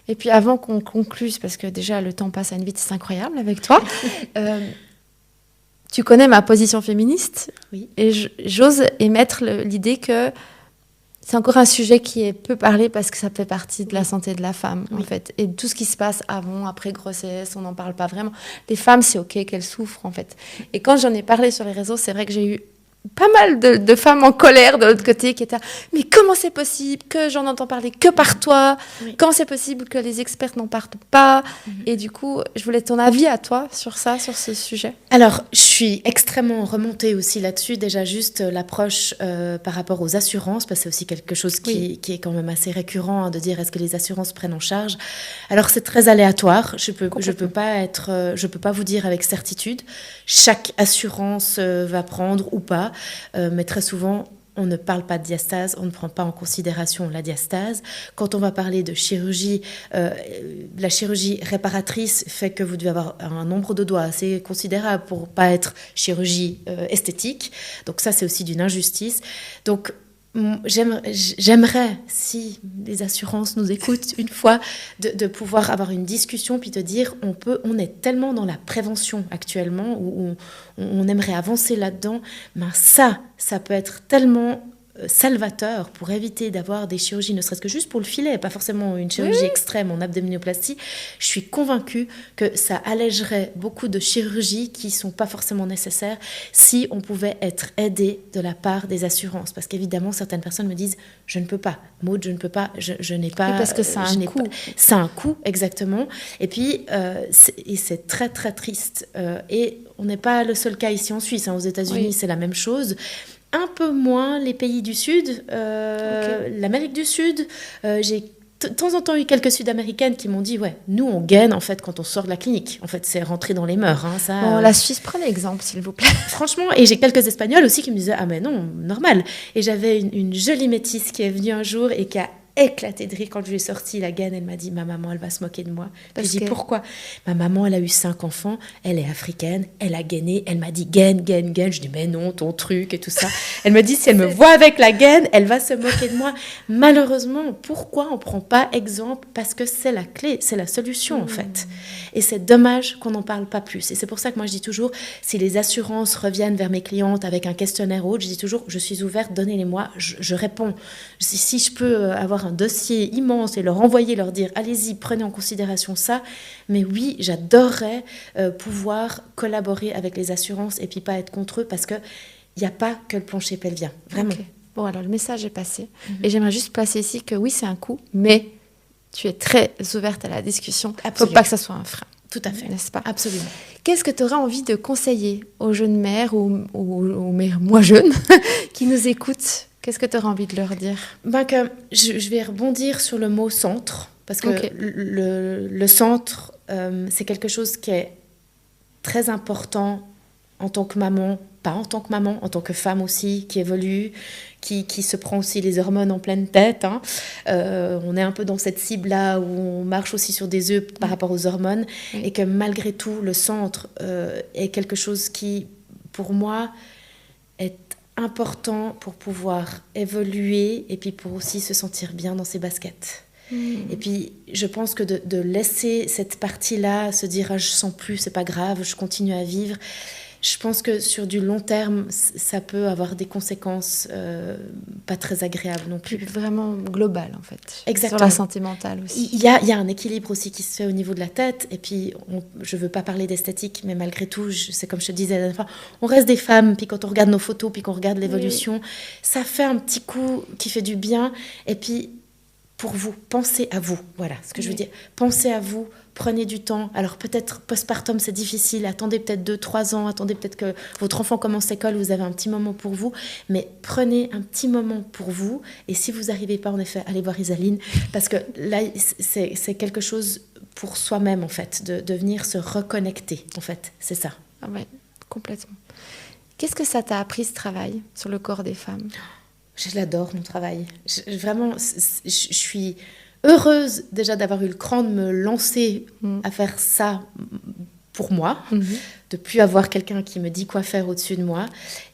S1: Et puis avant qu'on conclue, parce que déjà le temps passe à une vitesse incroyable avec toi, tu connais ma position féministe.
S6: Oui.
S1: Et j'ose émettre l'idée que c'est encore un sujet qui est peu parlé parce que ça fait partie de la santé de la femme, en fait. Et tout ce qui se passe avant, après grossesse, on n'en parle pas vraiment. Les femmes, c'est OK qu'elles souffrent, en fait. Et quand j'en ai parlé sur les réseaux, c'est vrai que j'ai eu pas mal de femmes en colère de l'autre côté qui étaient « Mais comment c'est possible que j'en entends parler que par toi ? Comment c'est possible que les experts n'en parlent pas ?» Et du coup, je voulais ton avis à toi sur ça, sur ce sujet.
S6: Alors, je suis extrêmement remontée aussi là-dessus. Déjà, juste l'approche par rapport aux assurances, parce que c'est aussi quelque chose qui est quand même assez récurrent, hein, de dire est-ce que les assurances prennent en charge. Alors, c'est très aléatoire. Je peux pas vous dire avec certitude. Chaque assurance va prendre ou pas, mais très souvent, on ne parle pas de diastase, on ne prend pas en considération la diastase. Quand on va parler de chirurgie, la chirurgie réparatrice fait que vous devez avoir un nombre de doigts assez considérable pour pas être chirurgie esthétique. Donc ça, c'est aussi d'une injustice. Donc j'aimerais, si les assurances nous écoutent une fois, de pouvoir avoir une discussion puis de dire on est tellement dans la prévention actuellement où on aimerait avancer là-dedans, mais ça peut être tellement salvateur pour éviter d'avoir des chirurgies, ne serait-ce que juste pour le filet, pas forcément une chirurgie extrême en abdominoplastie. Je suis convaincue que ça allégerait beaucoup de chirurgies qui sont pas forcément nécessaires si on pouvait être aidé de la part des assurances. Parce qu'évidemment, certaines personnes me disent « je ne peux pas, Maud, je ne peux pas, je n'ai pas... »
S1: Oui, parce que ça a un coût.
S6: C'est un coût, exactement. Et puis, c'est très, très triste. Et on n'est pas le seul cas ici en Suisse. Hein. Aux États-Unis, c'est la même chose. Un peu moins les pays du Sud, l'Amérique du Sud. J'ai de temps en temps eu quelques Sud-Américaines qui m'ont dit « ouais, nous, on gaine en fait quand on sort de la clinique. En fait, c'est rentré dans les mœurs. Hein, ça,
S1: Bon, la Suisse, prenez exemple, s'il vous plaît. »
S6: Franchement, et j'ai quelques Espagnols aussi qui me disaient « ah mais non, normal. » Et j'avais une jolie métisse qui est venue un jour et qui a éclaté de rire quand je lui ai sorti la gaine. Elle m'a dit « ma maman, elle va se moquer de moi. » Je dis « pourquoi ?» Ma maman, elle a eu 5 enfants, elle est africaine, elle a gainé, elle m'a dit « gaine, gaine, gaine. » Je dis « mais non, ton truc et tout ça. » Elle me dit « si elle me voit avec la gaine, elle va se moquer de moi. » Malheureusement, pourquoi on ne prend pas exemple? Parce que c'est la clé, c'est la solution en fait. Et c'est dommage qu'on n'en parle pas plus. Et c'est pour ça que moi je dis toujours, si les assurances reviennent vers mes clientes avec un questionnaire ou autre, je dis toujours, je suis ouverte, donnez-les-moi, je réponds. Si je peux avoir un dossier immense et leur envoyer, leur dire, allez-y, prenez en considération ça. Mais oui, j'adorerais pouvoir collaborer avec les assurances et puis pas être contre eux parce qu'il n'y a pas que le plancher pelvien, vraiment.
S1: Okay. Bon, alors le message est passé. Et j'aimerais juste placer ici que oui, c'est un coût, mais tu es très ouverte à la discussion. Il ne faut pas que ça soit un frein.
S6: Tout à fait.
S1: N'est-ce pas?
S6: Absolument.
S1: Qu'est-ce que tu aurais envie de conseiller aux jeunes mères ou aux mères moins jeunes qui nous écoutent? Qu'est-ce que tu aurais envie de leur dire?
S6: Je vais rebondir sur le mot centre, parce que le centre, c'est quelque chose qui est très important en tant que maman, pas en tant que maman, en tant que femme aussi, qui évolue, qui se prend aussi les hormones en pleine tête. Hein. On est un peu dans cette cible-là où on marche aussi sur des œufs par rapport aux hormones, et que malgré tout, le centre est quelque chose qui, pour moi, est important pour pouvoir évoluer et puis pour aussi se sentir bien dans ses baskets. Et puis, je pense que de laisser cette partie-là se dire « ah, je sens plus, c'est pas grave, je continue à vivre », je pense que sur du long terme, ça peut avoir des conséquences pas très agréables non plus.
S1: Vraiment global, en fait.
S6: Exactement.
S1: Sur la santé mentale aussi.
S6: Il y a un équilibre aussi qui se fait au niveau de la tête. Et puis, je ne veux pas parler d'esthétique, mais malgré tout, c'est comme je te disais la dernière fois, on reste des femmes. Puis quand on regarde nos photos, puis qu'on regarde l'évolution, ça fait un petit coup qui fait du bien. Et puis, pour vous, pensez à vous. Voilà ce que je veux dire. Pensez à vous. prenez du temps. Alors peut-être postpartum c'est difficile, attendez peut-être 2-3 ans, attendez peut-être que votre enfant commence l'école, vous avez un petit moment pour vous, mais prenez un petit moment pour vous, et si vous n'arrivez pas en effet, allez voir Isaline, parce que là c'est quelque chose pour soi-même en fait, de venir se reconnecter en fait, c'est ça.
S1: Ah ouais, complètement. Qu'est-ce que ça t'a appris ce travail sur le corps des femmes ?
S6: Je l'adore mon travail, vraiment je suis heureuse déjà d'avoir eu le cran de me lancer à faire ça pour moi, de plus avoir quelqu'un qui me dit quoi faire au-dessus de moi.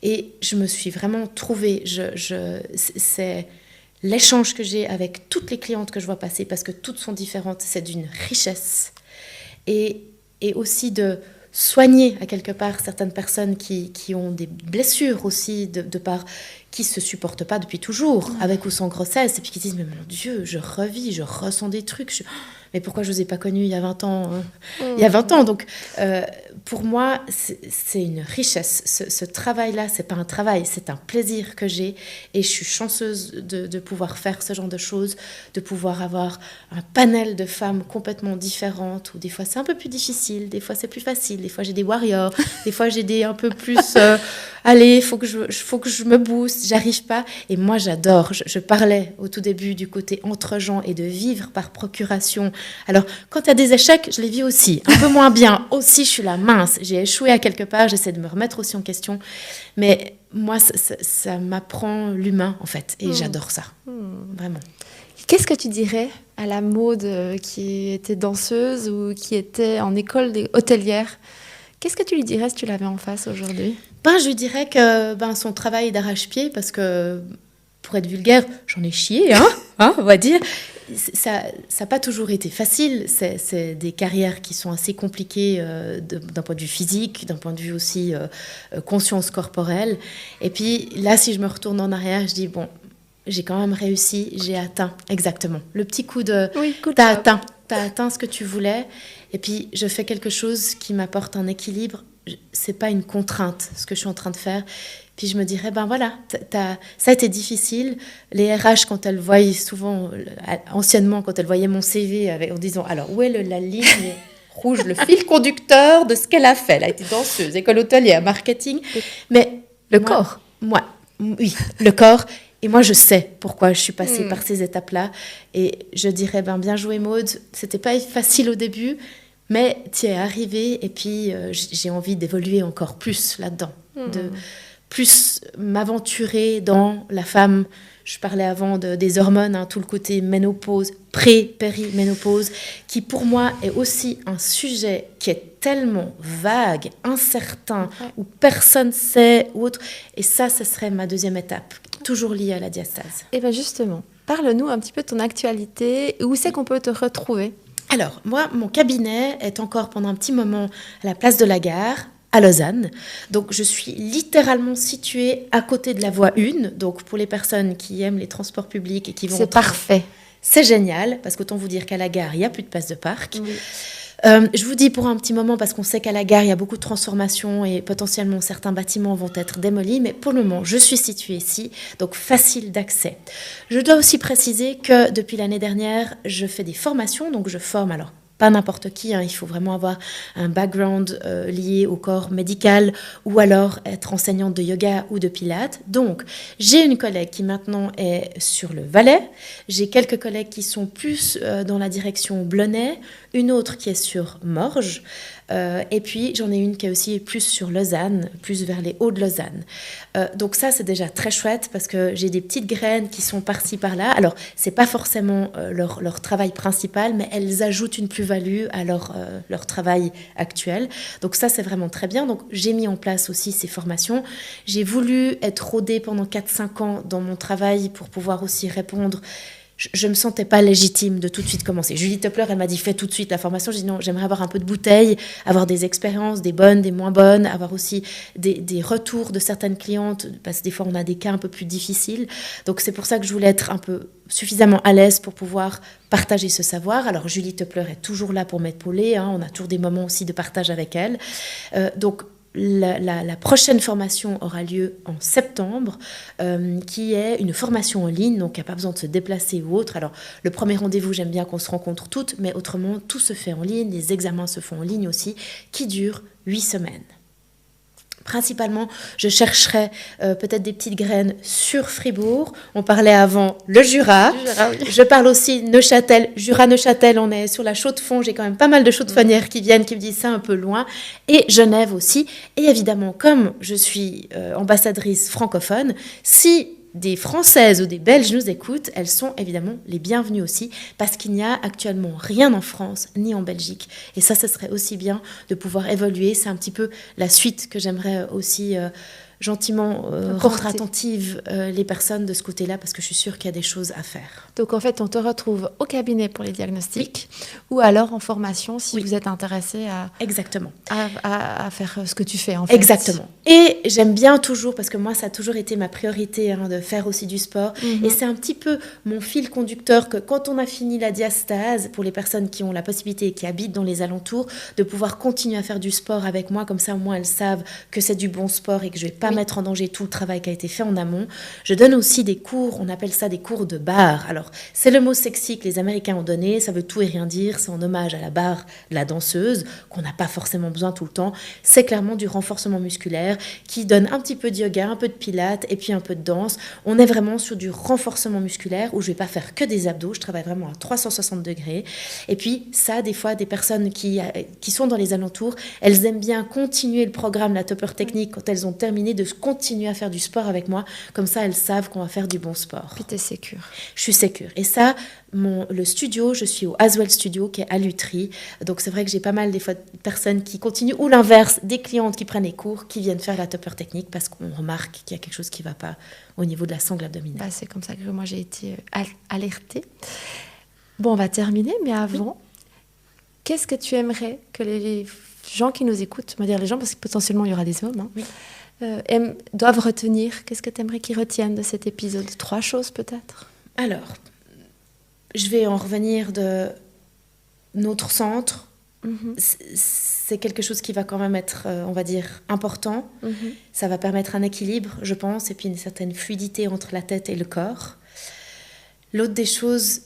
S6: Et je me suis vraiment trouvée, c'est l'échange que j'ai avec toutes les clientes que je vois passer, parce que toutes sont différentes, c'est d'une richesse. Et aussi de soigner à quelque part certaines personnes qui ont des blessures aussi, de par qui se supportent pas depuis toujours, avec ou sans grossesse, et puis qui disent mais mon Dieu, je revis, je ressens des trucs, mais pourquoi je ne vous ai pas connus il y a 20 ans Il y a 20 ans, donc pour moi, c'est une richesse. Ce travail-là, c'est pas un travail, c'est un plaisir que j'ai, et je suis chanceuse de pouvoir faire ce genre de choses, de pouvoir avoir un panel de femmes complètement différentes, où des fois c'est un peu plus difficile, des fois c'est plus facile, des fois j'ai des warriors, des fois j'ai des un peu plus allez, faut que je me booste, j'arrive pas. Et moi j'adore, je parlais au tout début du côté entre gens et de vivre par procuration. Alors quand il y a des échecs, je les vis aussi, un peu moins bien, aussi je suis là, mince, j'ai échoué à quelque part, j'essaie de me remettre aussi en question, mais moi ça m'apprend l'humain en fait, et j'adore ça, vraiment.
S1: Qu'est-ce que tu dirais à la Maud qui était danseuse ou qui était en école hôtelière ? Qu'est-ce que tu lui dirais si tu l'avais en face aujourd'hui ?
S6: Je lui dirais que son travail d'arrache-pied, parce que, pour être vulgaire, j'en ai chié, on va dire. Ça n'a pas toujours été facile. C'est des carrières qui sont assez compliquées d'un point de vue physique, d'un point de vue aussi conscience corporelle. Et puis là, si je me retourne en arrière, je dis, bon, j'ai quand même réussi, j'ai atteint exactement. Le petit coup de... Oui, t'as atteint ce que tu voulais. Et puis, je fais quelque chose qui m'apporte un équilibre. C'est pas une contrainte, ce que je suis en train de faire. Puis je me dirais, voilà, ça a été difficile. Les RH, quand elles voyaient souvent, anciennement, quand elles voyaient mon CV en disant, alors, où est la ligne rouge, le fil conducteur de ce qu'elle a fait ? Elle a été danseuse, école hôtelière, marketing. Mais
S1: corps.
S6: Oui, le corps. Et moi, je sais pourquoi je suis passée par ces étapes-là. Et je dirais, bien joué Maud. C'était pas facile au début, mais tu y es arrivée. Et puis, j'ai envie d'évoluer encore plus là-dedans. De plus m'aventurer dans la femme. Je parlais avant des hormones, tout le côté ménopause, péri-ménopause, qui pour moi est aussi un sujet qui est tellement vague, incertain, où personne ne sait, ou autre. Et ça serait ma deuxième étape, toujours liée à la diastase.
S1: Et bien justement, parle-nous un petit peu de ton actualité, où c'est qu'on peut te retrouver ?
S6: Alors, moi, mon cabinet est encore pendant un petit moment à la place de la Gare, à Lausanne. Donc, je suis littéralement située à côté de la voie 1. Donc, pour les personnes qui aiment les transports publics et qui vont...
S1: C'est parfait.
S6: C'est génial, parce qu'autant vous dire qu'à la Gare, il n'y a plus de place de parc. Oui. Je vous dis pour un petit moment, parce qu'on sait qu'à la Gare, il y a beaucoup de transformations et potentiellement certains bâtiments vont être démolis, mais pour le moment, je suis située ici, donc facile d'accès. Je dois aussi préciser que depuis l'année dernière, je fais des formations, donc je forme alors pas n'importe qui, il faut vraiment avoir un background lié au corps médical ou alors être enseignante de yoga ou de pilates. Donc, j'ai une collègue qui maintenant est sur le Valais, j'ai quelques collègues qui sont plus dans la direction Blonay, une autre qui est sur Morges, et puis j'en ai une qui est aussi plus sur Lausanne, plus vers les Hauts-de-Lausanne. Donc ça, c'est déjà très chouette parce que j'ai des petites graines qui sont par-ci, par-là. Alors, c'est pas forcément leur travail principal, mais elles ajoutent une plus-value à leur travail actuel. Donc ça, c'est vraiment très bien. Donc, j'ai mis en place aussi ces formations. J'ai voulu être rodée pendant 4-5 ans dans mon travail pour pouvoir aussi répondre. Je ne me sentais pas légitime de tout de suite commencer. Julie Toppler, elle m'a dit, fais tout de suite la formation. J'ai dit non, j'aimerais avoir un peu de bouteille, avoir des expériences, des bonnes, des moins bonnes, avoir aussi des retours de certaines clientes, parce que des fois, on a des cas un peu plus difficiles. Donc, c'est pour ça que je voulais être un peu suffisamment à l'aise pour pouvoir partager ce savoir. Alors, Julie Toppler est toujours là pour m'épauler. On a toujours des moments aussi de partage avec elle. Donc, la prochaine formation aura lieu en septembre, qui est une formation en ligne, donc il n'y a pas besoin de se déplacer ou autre. Alors, le premier rendez-vous, j'aime bien qu'on se rencontre toutes, mais autrement, tout se fait en ligne, les examens se font en ligne aussi, qui durent 8 semaines. Principalement, je chercherai peut-être des petites graines sur Fribourg. On parlait avant le Jura.
S1: Oui.
S6: Je parle aussi Neuchâtel, Jura-Neuchâtel. On est sur la Chaux-de-Fonds. J'ai quand même pas mal de chaux-de-fonnières qui viennent, qui me disent ça un peu loin. Et Genève aussi. Et évidemment, comme je suis ambassadrice francophone, si des Françaises ou des Belges nous écoutent, elles sont évidemment les bienvenues aussi, parce qu'il n'y a actuellement rien en France ni en Belgique. Et ça, ce serait aussi bien de pouvoir évoluer. C'est un petit peu la suite que j'aimerais aussi gentiment rendre attentive les personnes de ce côté-là, parce que je suis sûre qu'il y a des choses à faire.
S1: Donc en fait, on te retrouve au cabinet pour les diagnostics, ou alors en formation si vous êtes intéressé
S6: Exactement.
S1: à faire ce que tu fais en fait.
S6: Exactement. Et j'aime bien toujours, parce que moi, ça a toujours été ma priorité de faire aussi du sport. Et c'est un petit peu mon fil conducteur que quand on a fini la diastase, pour les personnes qui ont la possibilité et qui habitent dans les alentours, de pouvoir continuer à faire du sport avec moi, comme ça au moins elles savent que c'est du bon sport et que je ne vais pas mettre en danger tout le travail qui a été fait en amont. Je donne aussi des cours, on appelle ça des cours de barre. Alors, c'est le mot sexy que les Américains ont donné, ça veut tout et rien dire, c'est en hommage à la barre de la danseuse, qu'on n'a pas forcément besoin tout le temps. C'est clairement du renforcement musculaire qui donne un petit peu de yoga, un peu de pilates et puis un peu de danse. On est vraiment sur du renforcement musculaire où je ne vais pas faire que des abdos, je travaille vraiment à 360 degrés. Et puis ça, des fois, des personnes qui sont dans les alentours, elles aiment bien continuer le programme, la Topper Technique, quand elles ont terminé, de continuer à faire du sport avec moi. Comme ça, elles savent qu'on va faire du bon sport.
S1: Puis t'es sécure.
S6: Je suis sécure. Et ça, le studio, je suis au Aswell Studio qui est à Lutry. Donc c'est vrai que j'ai pas mal des fois de personnes qui continuent, ou l'inverse, des clientes qui prennent les cours, qui viennent faire la Topper Technique parce qu'on remarque qu'il y a quelque chose qui ne va pas au niveau de la sangle abdominale.
S1: C'est comme ça que moi j'ai été alertée. Bon, on va terminer, mais avant, qu'est-ce que tu aimerais que les gens qui nous écoutent, on va dire les gens parce que potentiellement il y aura des hommes, doivent retenir? Qu'est-ce que tu aimerais qu'ils retiennent de cet épisode? 3 choses peut-être?
S6: Alors, je vais en revenir de notre centre. C'est quelque chose qui va quand même être, on va dire, important. Ça va permettre un équilibre, je pense, et puis une certaine fluidité entre la tête et le corps. L'autre des choses,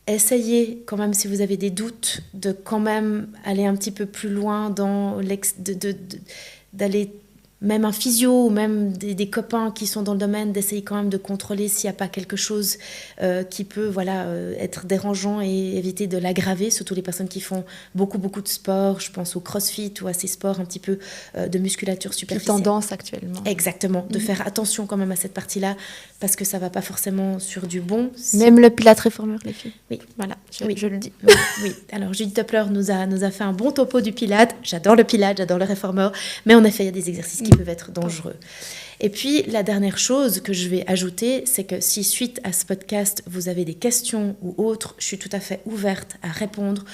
S6: essayez quand même, si vous avez des doutes, de quand même aller un petit peu plus loin dans d'aller même un physio ou même des copains qui sont dans le domaine, d'essayer quand même de contrôler s'il n'y a pas quelque chose qui peut être dérangeant et éviter de l'aggraver, surtout les personnes qui font beaucoup de sport. Je pense au crossfit ou à ces sports un petit peu de musculature superficielle.
S1: Qui tendance actuellement.
S6: Exactement, de faire attention quand même à cette partie-là, parce que ça ne va pas forcément sur du bon.
S1: Même le Pilates réformeur, les filles.
S6: Oui.
S1: Voilà, je le dis.
S6: Oui. Alors Judith Toppler nous a fait un bon topo du Pilates. J'adore le Pilates, j'adore le réformeur, mais en effet, il y a des exercices qui peuvent être dangereux. Et puis, la dernière chose que je vais ajouter, c'est que si suite à ce podcast, vous avez des questions ou autres, je suis tout à fait ouverte à répondre.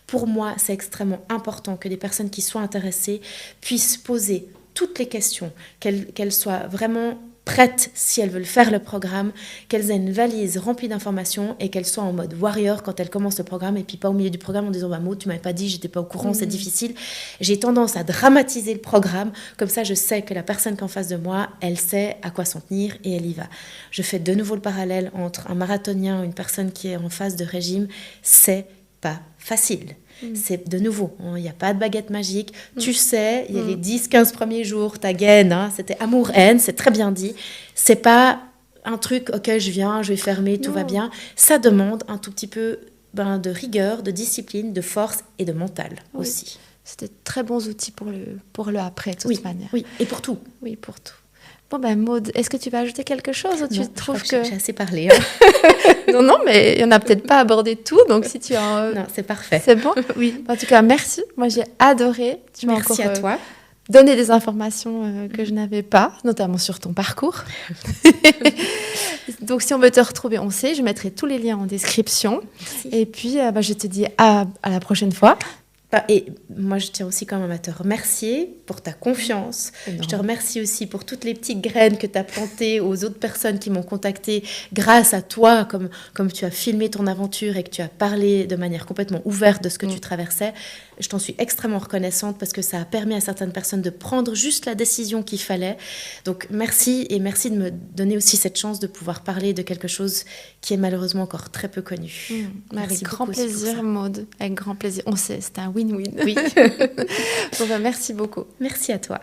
S6: Pour moi, c'est extrêmement important que les personnes qui soient intéressées puissent poser toutes les questions, qu'elles soient vraiment prêtes si elles veulent faire le programme, qu'elles aient une valise remplie d'informations et qu'elles soient en mode warrior quand elles commencent le programme, et puis pas au milieu du programme en disant Maud, tu m'avais pas dit, j'étais pas au courant, c'est difficile. J'ai tendance à dramatiser le programme, comme ça je sais que la personne qui est en face de moi, elle sait à quoi s'en tenir et elle y va. Je fais de nouveau le parallèle entre un marathonien ou une personne qui est en phase de régime, c'est pas facile. C'est de nouveau, il n'y a pas de baguette magique. Tu sais, il y a les 10-15 premiers jours, ta gaine, c'était amour-haine, c'est très bien dit. C'est pas un truc, ok, je viens, je vais fermer, tout va bien. Ça demande un tout petit peu de rigueur, de discipline, de force et de mental aussi.
S1: C'était de très bons outils pour le après, de toute manière.
S6: Oui, et pour tout.
S1: Oui, pour tout. Bon, Maud, est-ce que tu vas ajouter quelque chose ou tu trouves que...
S6: J'ai assez parlé.
S1: Non, mais il n'y en a peut-être pas abordé tout, donc si tu as...
S6: Non, c'est parfait.
S1: C'est bon?
S6: Oui.
S1: En tout cas, merci. Moi, j'ai adoré. Tu m'as
S6: merci
S1: encore,
S6: à toi.
S1: Donné des informations que je n'avais pas, notamment sur ton parcours. Donc, si on veut te retrouver, on sait, je mettrai tous les liens en description.
S6: Merci.
S1: Et puis, je te dis à la prochaine fois.
S6: Et moi, je tiens aussi quand même à te remercier pour ta confiance.
S1: Énorme.
S6: Je te remercie aussi pour toutes les petites graines que tu as plantées aux autres personnes qui m'ont contactée grâce à toi, comme tu as filmé ton aventure et que tu as parlé de manière complètement ouverte de ce que tu traversais. Je t'en suis extrêmement reconnaissante parce que ça a permis à certaines personnes de prendre juste la décision qu'il fallait. Donc merci, et merci de me donner aussi cette chance de pouvoir parler de quelque chose qui est malheureusement encore très peu connu.
S1: Avec
S6: Merci
S1: grand
S6: beaucoup aussi pour
S1: plaisir,
S6: ça.
S1: Maude. Avec grand plaisir. On sait, c'était un win-win.
S6: Oui.
S1: Bon, merci beaucoup.
S6: Merci à toi.